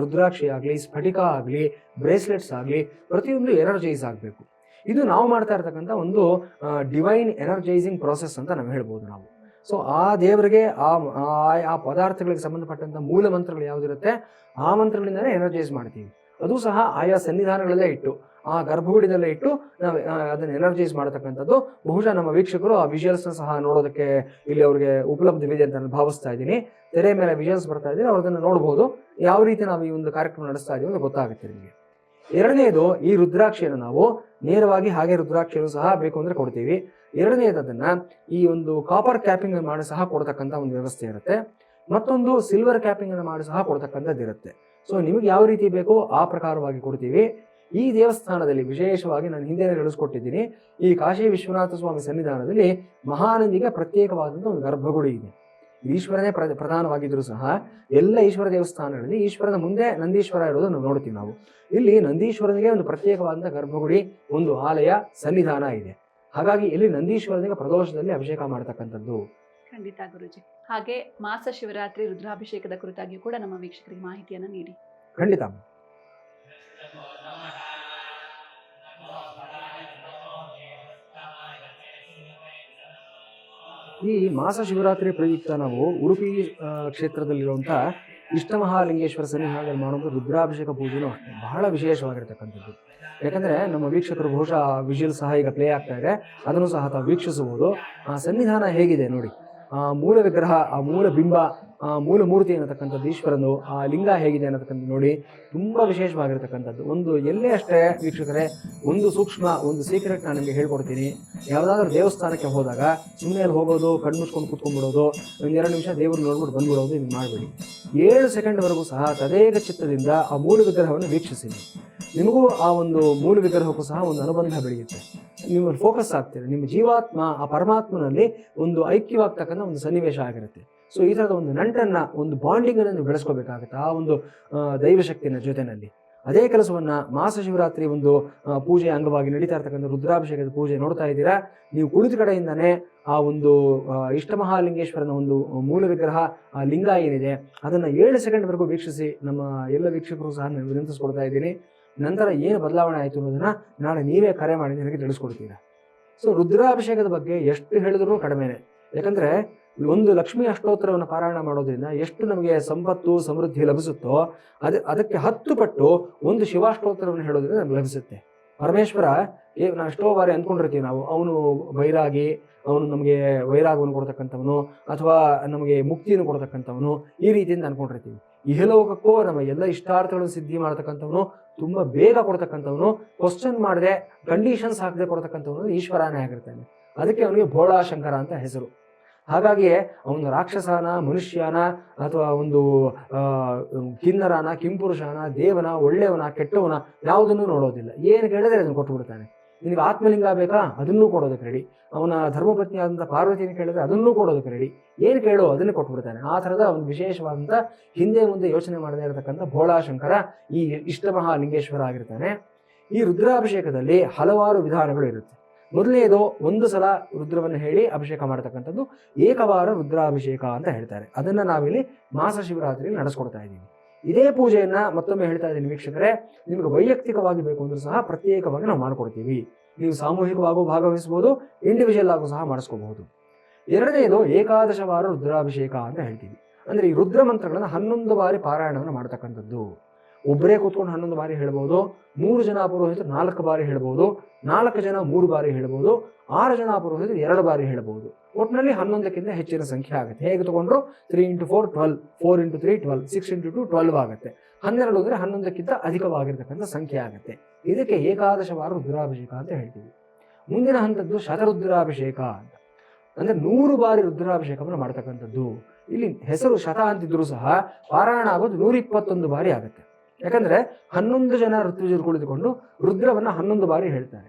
ರುದ್ರಾಕ್ಷಿ ಆಗಲಿ, ಸ್ಫಟಿಕ ಆಗಲಿ, ಬ್ರೇಸ್ಲೆಟ್ಸ್ ಆಗಲಿ, ಪ್ರತಿಯೊಂದು ಎನರ್ಜೈಸ್ ಆಗಬೇಕು. ಇದು ನಾವು ಮಾಡ್ತಾ ಇರ್ತಕ್ಕಂಥ ಒಂದು ಡಿವೈನ್ ಎನರ್ಜೈಸಿಂಗ್ ಪ್ರಾಸೆಸ್ ಅಂತ ನಾವು ಹೇಳ್ಬೋದು ನಾವು. ಸೊ ಆ ದೇವರಿಗೆ ಆ ಪದಾರ್ಥಗಳಿಗೆ ಸಂಬಂಧಪಟ್ಟಂಥ ಮೂಲ ಮಂತ್ರಗಳು ಯಾವುದಿರುತ್ತೆ ಆ ಮಂತ್ರಗಳಿಂದಲೇ ಎನರ್ಜೈಸ್ ಮಾಡ್ತೀವಿ. ಅದು ಸಹ ಆಯಾ ಸನ್ನಿಧಾನಗಳಲ್ಲೇ ಇಟ್ಟು ಆ ಗರ್ಭಗುಡಿನಲ್ಲೇ ಇಟ್ಟು ನಾವು ಅದನ್ನು ಎನರ್ಜೈಸ್ ಮಾಡತಕ್ಕಂಥದ್ದು. ಬಹುಶಃ ನಮ್ಮ ವೀಕ್ಷಕರು ಆ ವಿಜುವಲ್ಸ್ನ ಸಹ ನೋಡೋದಕ್ಕೆ ಇಲ್ಲಿ ಅವ್ರಿಗೆ ಉಪಲಬ್ಧವಿದೆ ಅಂತ ನಾನು ಭಾವಿಸ್ತಾ ಇದ್ದೀನಿ. ತೆರೆ ಮೇಲೆ ವಿಜುವಲ್ಸ್ ಬರ್ತಾ ಇದ್ದೀನಿ, ಅವ್ರದನ್ನು ನೋಡ್ಬೋದು. ಯಾವ ರೀತಿ ನಾವು ಈ ಒಂದು ಕಾರ್ಯಕ್ರಮ ನಡೆಸ್ತಾ ಇದೀವಿ ಅಂತ ಗೊತ್ತಾಗುತ್ತೆ ನಿಮಗೆ. ಎರಡನೇದು, ಈ ರುದ್ರಾಕ್ಷಿಯನ್ನು ನಾವು ನೇರವಾಗಿ ಹಾಗೆ ರುದ್ರಾಕ್ಷಿಯನ್ನು ಸಹ ಬೇಕು ಅಂದ್ರೆ ಕೊಡ್ತೀವಿ. ಎರಡನೇದನ್ನ ಈ ಒಂದು ಕಾಪರ್ ಕ್ಯಾಪಿಂಗ್ ಮಾಡಿ ಸಹ ಕೊಡ್ತಕ್ಕಂಥ ಒಂದು ವ್ಯವಸ್ಥೆ ಇರುತ್ತೆ. ಮತ್ತೊಂದು ಸಿಲ್ವರ್ ಕ್ಯಾಪಿಂಗ್ ಅನ್ನು ಮಾಡಿ ಸಹ ಕೊಡ್ತಕ್ಕಂಥದ್ದು ಇರುತ್ತೆ. ಸೊ ನಿಮಗೆ ಯಾವ ರೀತಿ ಬೇಕೋ ಆ ಪ್ರಕಾರವಾಗಿ ಕೊಡ್ತೀವಿ. ಈ ದೇವಸ್ಥಾನದಲ್ಲಿ ವಿಶೇಷವಾಗಿ ನಾನು ಹಿಂದೆ ತಿಳಿಸ್ಕೊಟ್ಟಿದ್ದೀನಿ, ಈ ಕಾಶಿ ವಿಶ್ವನಾಥ ಸ್ವಾಮಿ ಸನ್ನಿಧಾನದಲ್ಲಿ ಮಹಾನಂದಿಗೆ ಪ್ರತ್ಯೇಕವಾದಂಥ ಒಂದು ಗರ್ಭಗುಡಿ ಇದೆ. ಈಶ್ವರನೇ ಪ್ರಧಾನವಾಗಿದ್ದರೂ ಸಹ ಎಲ್ಲ ಈಶ್ವರ ದೇವಸ್ಥಾನಗಳಲ್ಲಿ ಈಶ್ವರನ ಮುಂದೆ ನಂದೀಶ್ವರ ಇರೋದು ನಾವು ನೋಡ್ತೀವಿ ನಾವು. ಇಲ್ಲಿ ನಂದೀಶ್ವರನಿಗೆ ಒಂದು ಪ್ರತ್ಯೇಕವಾದಂಥ ಗರ್ಭಗುಡಿ, ಒಂದು ಆಲಯ, ಸನ್ನಿಧಾನ ಇದೆ. ಹಾಗಾಗಿ ಇಲ್ಲಿ ನಂದೀಶ್ವರನಿಗೆ ಪ್ರದೋಷದಲ್ಲಿ ಅಭಿಷೇಕ ಮಾಡತಕ್ಕಂಥದ್ದು. ಖಂಡಿತ ಗುರುಜಿ. ಹಾಗೆ ಮಾಸ ಶಿವರಾತ್ರಿ ರುದ್ರಾಭಿಷೇಕದ ಕುರಿತಾಗಿಯೂ ಕೂಡ ನಮ್ಮ ವೀಕ್ಷಕರಿಗೆ ಮಾಹಿತಿಯನ್ನು ನೀಡಿ. ಖಂಡಿತ. ಈ ಮಾಸ ಶಿವರಾತ್ರಿ ಪ್ರಯುಕ್ತ ನಾವು ಉಡುಪಿ ಕ್ಷೇತ್ರದಲ್ಲಿರುವಂಥ ಇಷ್ಟಮಹಾಲಿಂಗೇಶ್ವರ ಸನ್ನಿಧಾನದಲ್ಲಿ ಮಾಡೋದು ರುದ್ರಾಭಿಷೇಕ ಪೂಜೆನೂ ಅಷ್ಟೇ ಬಹಳ ವಿಶೇಷವಾಗಿರ್ತಕ್ಕಂಥದ್ದು. ಯಾಕಂದರೆ ನಮ್ಮ ವೀಕ್ಷಕರು ಬಹುಶಃ ವಿಜುವಲ್ ಸಹ ಈಗ ಪ್ಲೇ ಆಗ್ತಾ ಇದೆ, ಅದನ್ನು ಸಹ ತಾವು ವೀಕ್ಷಿಸಬಹುದು. ಆ ಸನ್ನಿಧಾನ ಹೇಗಿದೆ ನೋಡಿ, ಆ ಮೂಲ ವಿಗ್ರಹ, ಆ ಮೂಲ ಬಿಂಬ, ಆ ಮೂಲ ಮೂರ್ತಿ ಅನ್ನತಕ್ಕಂಥದ್ದು ಈಶ್ವರನು, ಆ ಲಿಂಗ ಹೇಗಿದೆ ಅನ್ನತಕ್ಕಂಥದ್ದು ನೋಡಿ ತುಂಬ ವಿಶೇಷವಾಗಿರ್ತಕ್ಕಂಥದ್ದು. ಒಂದು ಎಲ್ಲೇ ಅಷ್ಟೇ ವೀಕ್ಷಕರೇ, ಒಂದು ಸೂಕ್ಷ್ಮ, ಒಂದು ಸೀಕ್ರೆಟ್ ನಾನು ನಿಮಗೆ ಹೇಳ್ಕೊಡ್ತೀನಿ. ಯಾವುದಾದ್ರೂ ದೇವಸ್ಥಾನಕ್ಕೆ ಹೋದಾಗ ಸುಮ್ಮನೆ ಅಲ್ಲಿ ಹೋಗೋದು, ಕಣ್ಣು ಮುಚ್ಕೊಂಡು ಕೂತ್ಕೊಂಡ್ಬಿಡೋದು, ಒಂದೆರಡು ನಿಮಿಷ ದೇವರು ನೋಡ್ಬಿಟ್ಟು ಬಂದ್ಬಿಡೋದು, ಇದು ಮಾಡಬೇಡಿ. 7 ಸೆಕೆಂಡ್ವರೆಗೂ ಸಹ ತದೇಕ ಚಿತ್ತದಿಂದ ಆ ಮೂಲ ವಿಗ್ರಹವನ್ನು ವೀಕ್ಷಿಸಿ. ನಿಮಗೂ ಆ ಒಂದು ಮೂಲ ವಿಗ್ರಹಕ್ಕೂ ಸಹ ಒಂದು ಅನುಬಂಧ ಬೆಳೆಯುತ್ತೆ. ನೀವು ಫೋಕಸ್ ಆಗ್ತೀರಿ, ನಿಮ್ಮ ಜೀವಾತ್ಮ ಆ ಪರಮಾತ್ಮನಲ್ಲಿ ಒಂದು ಐಕ್ಯವಾಗ್ತಕ್ಕಂಥ ಒಂದು ಸನ್ನಿವೇಶ ಆಗಿರುತ್ತೆ. ಸೊ ಈ ಥರದ ಒಂದು ನಂಟನ್ನು, ಒಂದು ಬಾಂಡಿಂಗನ್ನು ನೀವು ಬೆಳೆಸ್ಕೋಬೇಕಾಗುತ್ತೆ ಆ ಒಂದು ದೈವಶಕ್ತಿನ ಜೊತೆಯಲ್ಲಿ. ಅದೇ ಕೆಲಸವನ್ನು ಮಾಸ ಶಿವರಾತ್ರಿ ಒಂದು ಪೂಜೆ ಅಂಗವಾಗಿ ನಡೀತಾ ಇರ್ತಕ್ಕಂಥ ರುದ್ರಾಭಿಷೇಕದ ಪೂಜೆ ನೋಡ್ತಾ ಇದ್ದೀರಾ. ನೀವು ಕುಳಿತ ಕಡೆಯಿಂದನೇ ಆ ಒಂದು ಇಷ್ಟಮಹಾಲಿಂಗೇಶ್ವರನ ಒಂದು ಮೂಲ ವಿಗ್ರಹ, ಆ ಲಿಂಗ ಏನಿದೆ ಅದನ್ನು 7 ಸೆಕೆಂಡ್ವರೆಗೂ ವೀಕ್ಷಿಸಿ. ನಮ್ಮ ಎಲ್ಲ ವೀಕ್ಷಕರು ಸಹ ನಾನು ವಿನಂತಿಸ್ಕೊಡ್ತಾ ಇದ್ದೀನಿ. ನಂತರ ಏನು ಬದಲಾವಣೆ ಆಯಿತು ಅನ್ನೋದನ್ನ ನಾಳೆ ನೀವೇ ಕರೆ ಮಾಡಿ ನನಗೆ ತಿಳಿಸ್ಕೊಡ್ತೀರಾ. ಸೊ ರುದ್ರಾಭಿಷೇಕದ ಬಗ್ಗೆ ಎಷ್ಟು ಹೇಳಿದ್ರೂ ಕಡಿಮೆನೆ. ಯಾಕಂದರೆ ಒಂದು ಲಕ್ಷ್ಮೀ ಅಷ್ಟೋತ್ತರವನ್ನು ಪಾರಾಯಣ ಮಾಡೋದ್ರಿಂದ ಎಷ್ಟು ನಮಗೆ ಸಂಪತ್ತು ಸಮೃದ್ಧಿ ಲಭಿಸುತ್ತೋ ಅದಕ್ಕೆ 10 ಪಟ್ಟು ಒಂದು ಶಿವಾಷ್ಟೋತ್ತರವನ್ನು ಹೇಳೋದ್ರಿಂದ ನಮ್ಗೆ ಲಭಿಸುತ್ತೆ. ಪರಮೇಶ್ವರ ನಾವು ಎಷ್ಟೋ ಬಾರಿ ಅಂದ್ಕೊಂಡಿರ್ತೀವಿ ನಾವು, ಅವನು ಬೈರಾಗಿ, ಅವನು ನಮಗೆ ವೈರಾಗವನ್ನು ಕೊಡ್ತಕ್ಕಂಥವನು ಅಥವಾ ನಮಗೆ ಮುಕ್ತಿಯನ್ನು ಕೊಡ್ತಕ್ಕಂಥವನು, ಈ ರೀತಿಯಿಂದ ಅಂದ್ಕೊಂಡಿರ್ತೀವಿ. ಇಹಲೋಕಕ್ಕೂ ನಮ್ಮ ಎಲ್ಲ ಇಷ್ಟಾರ್ಥಗಳನ್ನು ಸಿದ್ಧಿ ಮಾಡ್ತಕ್ಕಂಥವನು, ತುಂಬ ಬೇಗ ಕೊಡ್ತಕ್ಕಂಥವನು, ಕ್ವಶನ್ ಮಾಡದೆ ಕಂಡೀಷನ್ಸ್ ಹಾಕದೆ ಕೊಡ್ತಕ್ಕಂಥವನು ಈಶ್ವರನೇ ಆಗಿರ್ತಾನೆ. ಅದಕ್ಕೆ ಅವನಿಗೆ ಭೋಳಾಶಂಕರ ಅಂತ ಹೆಸರು. ಹಾಗಾಗಿಯೇ ಅವನು ರಾಕ್ಷಸನ, ಮನುಷ್ಯನ ಅಥವಾ ಒಂದು ಕಿನ್ನರನ, ಕಿಂಪುರುಷನ, ದೇವನ, ಒಳ್ಳೆಯವನ, ಕೆಟ್ಟವನ ಯಾವುದನ್ನು ನೋಡೋದಿಲ್ಲ. ಏನು ಕೇಳಿದ್ರೆ ಅದನ್ನು ಕೊಟ್ಟುಬಿಡ್ತಾನೆ. ನಿನಗೆ ಆತ್ಮಲಿಂಗ ಬೇಕಾ, ಅದನ್ನೂ ಕೊಡೋದಕ್ಕೆ ರೆಡಿ. ಅವನ ಧರ್ಮಪತ್ನಿ ಆದಂಥ ಪಾರ್ವತಿಯನ್ನು ಕೇಳಿದ್ರೆ ಅದನ್ನೂ ಕೊಡೋದಕ್ಕೆ ರೆಡಿ. ಏನು ಕೇಳೋ ಅದನ್ನೇ ಕೊಟ್ಬಿಡ್ತಾನೆ. ಆ ಥರದ ಒಂದು ವಿಶೇಷವಾದಂಥ ಹಿಂದೆ ಮುಂದೆ ಯೋಚನೆ ಮಾಡದೇ ಇರತಕ್ಕಂಥ ಭೋಳಾಶಂಕರ ಈ ಇಷ್ಟಮಹಾಲಿಂಗೇಶ್ವರ ಆಗಿರ್ತಾನೆ. ಈ ರುದ್ರಾಭಿಷೇಕದಲ್ಲಿ ಹಲವಾರು ವಿಧಾನಗಳು ಇರುತ್ತೆ. ಮೊದಲನೇದು, ಒಂದು ಸಲ ರುದ್ರವನ್ನು ಹೇಳಿ ಅಭಿಷೇಕ ಮಾಡತಕ್ಕಂಥದ್ದು ಏಕವಾರ ರುದ್ರಾಭಿಷೇಕ ಅಂತ ಹೇಳ್ತಾರೆ. ಅದನ್ನು ನಾವಿಲ್ಲಿ ಮಾಸ ಶಿವರಾತ್ರಿಯಲ್ಲಿ ನಡೆಸ್ಕೊಡ್ತಾ ಇದ್ದೀವಿ. ಇದೇ ಪೂಜೆಯನ್ನು ಮತ್ತೊಮ್ಮೆ ಹೇಳ್ತಾ ಇದ್ದೀನಿ ವೀಕ್ಷಕರೇ, ನಿಮಗೆ ವೈಯಕ್ತಿಕವಾಗಿ ಬೇಕು ಅಂದ್ರೂ ಸಹ ಪ್ರತ್ಯೇಕವಾಗಿ ನಾವು ಮಾಡಿಕೊಡ್ತೀವಿ. ನೀವು ಸಾಮೂಹಿಕವಾಗೂ ಭಾಗವಹಿಸ್ಬೋದು, ಇಂಡಿವಿಜುವಲ್ ಆಗು ಸಹ ಮಾಡಿಸ್ಕೋಬಹುದು. ಎರಡನೇದು, ಏಕಾದಶ ವಾರ ರುದ್ರಾಭಿಷೇಕ ಅಂತ ಹೇಳ್ತೀವಿ. ಅಂದರೆ ಈ ರುದ್ರ ಮಂತ್ರಗಳನ್ನು 11 ಬಾರಿ ಪಾರಾಯಣವನ್ನು ಮಾಡ್ತಕ್ಕಂಥದ್ದು. ಒಬ್ಬರೇ ಕೂತ್ಕೊಂಡು 11 ಬಾರಿ ಹೇಳ್ಬೋದು, 3 ಜನ ಪುರೋಹಿತರು 4 ಬಾರಿ ಹೇಳ್ಬೋದು, 4 ಜನ 3 ಬಾರಿ ಹೇಳ್ಬೋದು, 6 ಜನ ಪುರೋಹಿತರು 2 ಬಾರಿ ಹೇಳಬಹುದು. ಒಟ್ಟಿನಲ್ಲಿ 11ಕ್ಕಿಂತ ಹೆಚ್ಚಿನ ಸಂಖ್ಯೆ ಆಗುತ್ತೆ. ಹೇಗೆ ತಗೊಂಡ್ರು 3 × 4 12, 4 × 3 12, 6 × 2 12 ಆಗುತ್ತೆ. 12 ಅಂದರೆ 11ಕ್ಕಿಂತ ಅಧಿಕವಾಗಿರ್ತಕ್ಕಂಥ ಸಂಖ್ಯೆ ಆಗುತ್ತೆ. ಇದಕ್ಕೆ ಏಕಾದಶ ವಾರ ರುದ್ರಾಭಿಷೇಕ ಅಂತ ಹೇಳ್ತೀವಿ. ಮುಂದಿನ ಹಂತದ್ದು ಶತರುದ್ರಾಭಿಷೇಕ ಅಂತ, ಅಂದರೆ 100 ಬಾರಿ ರುದ್ರಾಭಿಷೇಕವನ್ನು ಮಾಡ್ತಕ್ಕಂಥದ್ದು. ಇಲ್ಲಿ ಹೆಸರು ಶತ ಅಂತಿದ್ರು ಸಹ ಪಾರಾಯಣ ಆಗೋದು 121 ಬಾರಿ ಆಗುತ್ತೆ. ಯಾಕಂದ್ರೆ 11 ಜನ ಋತ್ವಿಜರು ಕುಳಿತುಕೊಂಡು ರುದ್ರವನ್ನ 11 ಬಾರಿ ಹೇಳ್ತಾರೆ.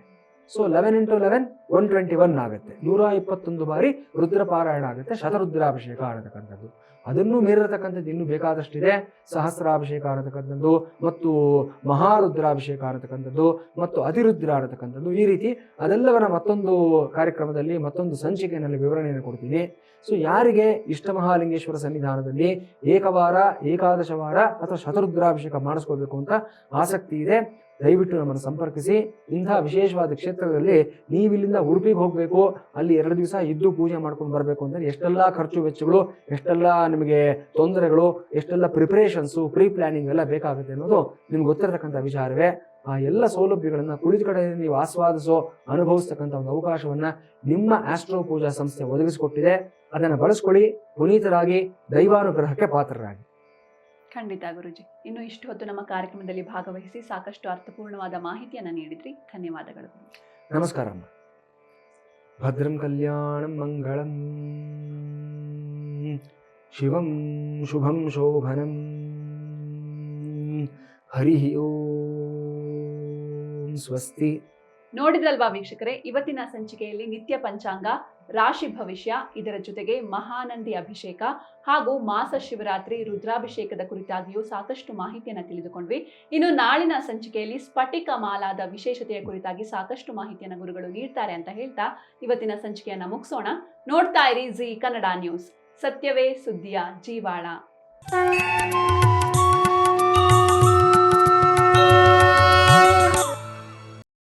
ಸೊ 11 × 11 121 ಆಗುತ್ತೆ. 121 ಬಾರಿ ರುದ್ರ ಪಾರಾಯಣ ಆಗುತ್ತೆ. ಶತರುದ್ರಾಭಿಷೇಕ ಅನ್ನತಕ್ಕಂಥದ್ದು. ಅದನ್ನು ಮೀರಿರತಕ್ಕಂಥದ್ದು ಇನ್ನೂ ಬೇಕಾದಷ್ಟಿದೆ. ಸಹಸ್ರಾಭಿಷೇಕ ಅನ್ನತಕ್ಕಂಥದ್ದು, ಮತ್ತು ಮಹಾರುದ್ರಾಭಿಷೇಕ ಅನ್ನತಕ್ಕಂಥದ್ದು, ಮತ್ತು ಅತಿರುದ್ರ ಅನ್ನತಕ್ಕಂಥದ್ದು. ಈ ರೀತಿ ಅದೆಲ್ಲವನ್ನ ಮತ್ತೊಂದು ಕಾರ್ಯಕ್ರಮದಲ್ಲಿ, ಮತ್ತೊಂದು ಸಂಚಿಕೆಯಲ್ಲಿ ವಿವರಣೆಯನ್ನು ಕೊಡ್ತೀನಿ. ಸೊ ಯಾರಿಗೆ ಇಷ್ಟಮಹಾಲಿಂಗೇಶ್ವರ ಸನ್ನಿಧಾನದಲ್ಲಿ ಏಕವಾರ, ಏಕಾದಶ ವಾರ ಅಥವಾ ಶತರುದ್ರಾಭಿಷೇಕ ಮಾಡಿಸ್ಕೋಬೇಕು ಅಂತ ಆಸಕ್ತಿ ಇದೆ, ದಯವಿಟ್ಟು ನಮ್ಮನ್ನು ಸಂಪರ್ಕಿಸಿ. ಇಂತಹ ವಿಶೇಷವಾದ ಕ್ಷೇತ್ರದಲ್ಲಿ ನೀವಿಲ್ಲಿಂದ ಉಡುಪಿಗೆ ಹೋಗಬೇಕು, ಅಲ್ಲಿ 2 ದಿವಸ ಇದ್ದು ಪೂಜೆ ಮಾಡ್ಕೊಂಡು ಬರಬೇಕು ಅಂದರೆ ಎಷ್ಟೆಲ್ಲ ಖರ್ಚು ವೆಚ್ಚಗಳು, ಎಷ್ಟೆಲ್ಲ ನಿಮಗೆ ತೊಂದರೆಗಳು, ಎಷ್ಟೆಲ್ಲ ಪ್ರಿಪರೇಷನ್ಸು, ಪ್ರೀ ಪ್ಲಾನಿಂಗ್ ಎಲ್ಲ ಬೇಕಾಗುತ್ತೆ ಅನ್ನೋದು ನಿಮ್ಗೆ ಗೊತ್ತಿರತಕ್ಕಂಥ ವಿಚಾರವೇ. ಆ ಎಲ್ಲ ಸೌಲಭ್ಯಗಳನ್ನು ಕುಳಿತ ಕಡೆ ನೀವು ಆಸ್ವಾದಿಸೋ, ಅನುಭವಿಸ್ತಕ್ಕಂಥ ಒಂದು ಅವಕಾಶವನ್ನ ನಿಮ್ಮ ಆಸ್ಟ್ರೋ ಪೂಜಾ ಸಂಸ್ಥೆ ಒದಗಿಸಿಕೊಟ್ಟಿದೆ. ಅದನ್ನು ಬಳಸ್ಕೊಳ್ಳಿ, ಪುನೀತರಾಗಿ, ದೈವಾನುಗ್ರಹಕ್ಕೆ ಪಾತ್ರರಾಗಿ. ಖಂಡಿತ ಗುರುಜಿ. ಇನ್ನು ಇಷ್ಟು ಹೊತ್ತು ನಮ್ಮ ಕಾರ್ಯಕ್ರಮದಲ್ಲಿ ಭಾಗವಹಿಸಿ ಸಾಕಷ್ಟು ಅರ್ಥಪೂರ್ಣವಾದ ಮಾಹಿತಿಯನ್ನು ನೀಡಿದ್ರಿ. ಧನ್ಯವಾದಗಳು. ನಮಸ್ಕಾರ. ಭದ್ರಂ ಕಲ್ಯಾಣಂ ಮಂಗಳಂ ಶಿವಂ ಶುಭಂ ಶೋಭನಂ. ಹರಿ ಓಂ ಸ್ವಸ್ತಿ. ನೋಡಿದ್ರಲ್ವಾ ವೀಕ್ಷಕರೇ, ಇವತ್ತಿನ ಸಂಚಿಕೆಯಲ್ಲಿ ನಿತ್ಯ ಪಂಚಾಂಗ, ರಾಶಿ ಭವಿಷ್ಯ, ಇದರ ಜೊತೆಗೆ ಮಹಾನಂದಿ ಅಭಿಷೇಕ ಹಾಗೂ ಮಾಸ ಶಿವರಾತ್ರಿ ರುದ್ರಾಭಿಷೇಕದ ಕುರಿತಾಗಿಯೂ ಸಾಕಷ್ಟು ಮಾಹಿತಿಯನ್ನು ತಿಳಿದುಕೊಂಡ್ವಿ. ಇನ್ನು ನಾಳಿನ ಸಂಚಿಕೆಯಲ್ಲಿ ಸ್ಫಟಿಕ ಮಾಲಾದ ವಿಶೇಷತೆಯ ಕುರಿತಾಗಿ ಸಾಕಷ್ಟು ಮಾಹಿತಿಯನ್ನು ಗುರುಗಳು ನೀಡ್ತಾರೆ ಅಂತ ಹೇಳ್ತಾ ಇವತ್ತಿನ ಸಂಚಿಕೆಯನ್ನ ಮುಗಿಸೋಣ. ನೋಡ್ತಾ ಇರಿ ಜಿ ಕನ್ನಡ ನ್ಯೂಸ್. ಸತ್ಯವೇ ಸುದ್ದಿಯ ಜೀವಾಳ.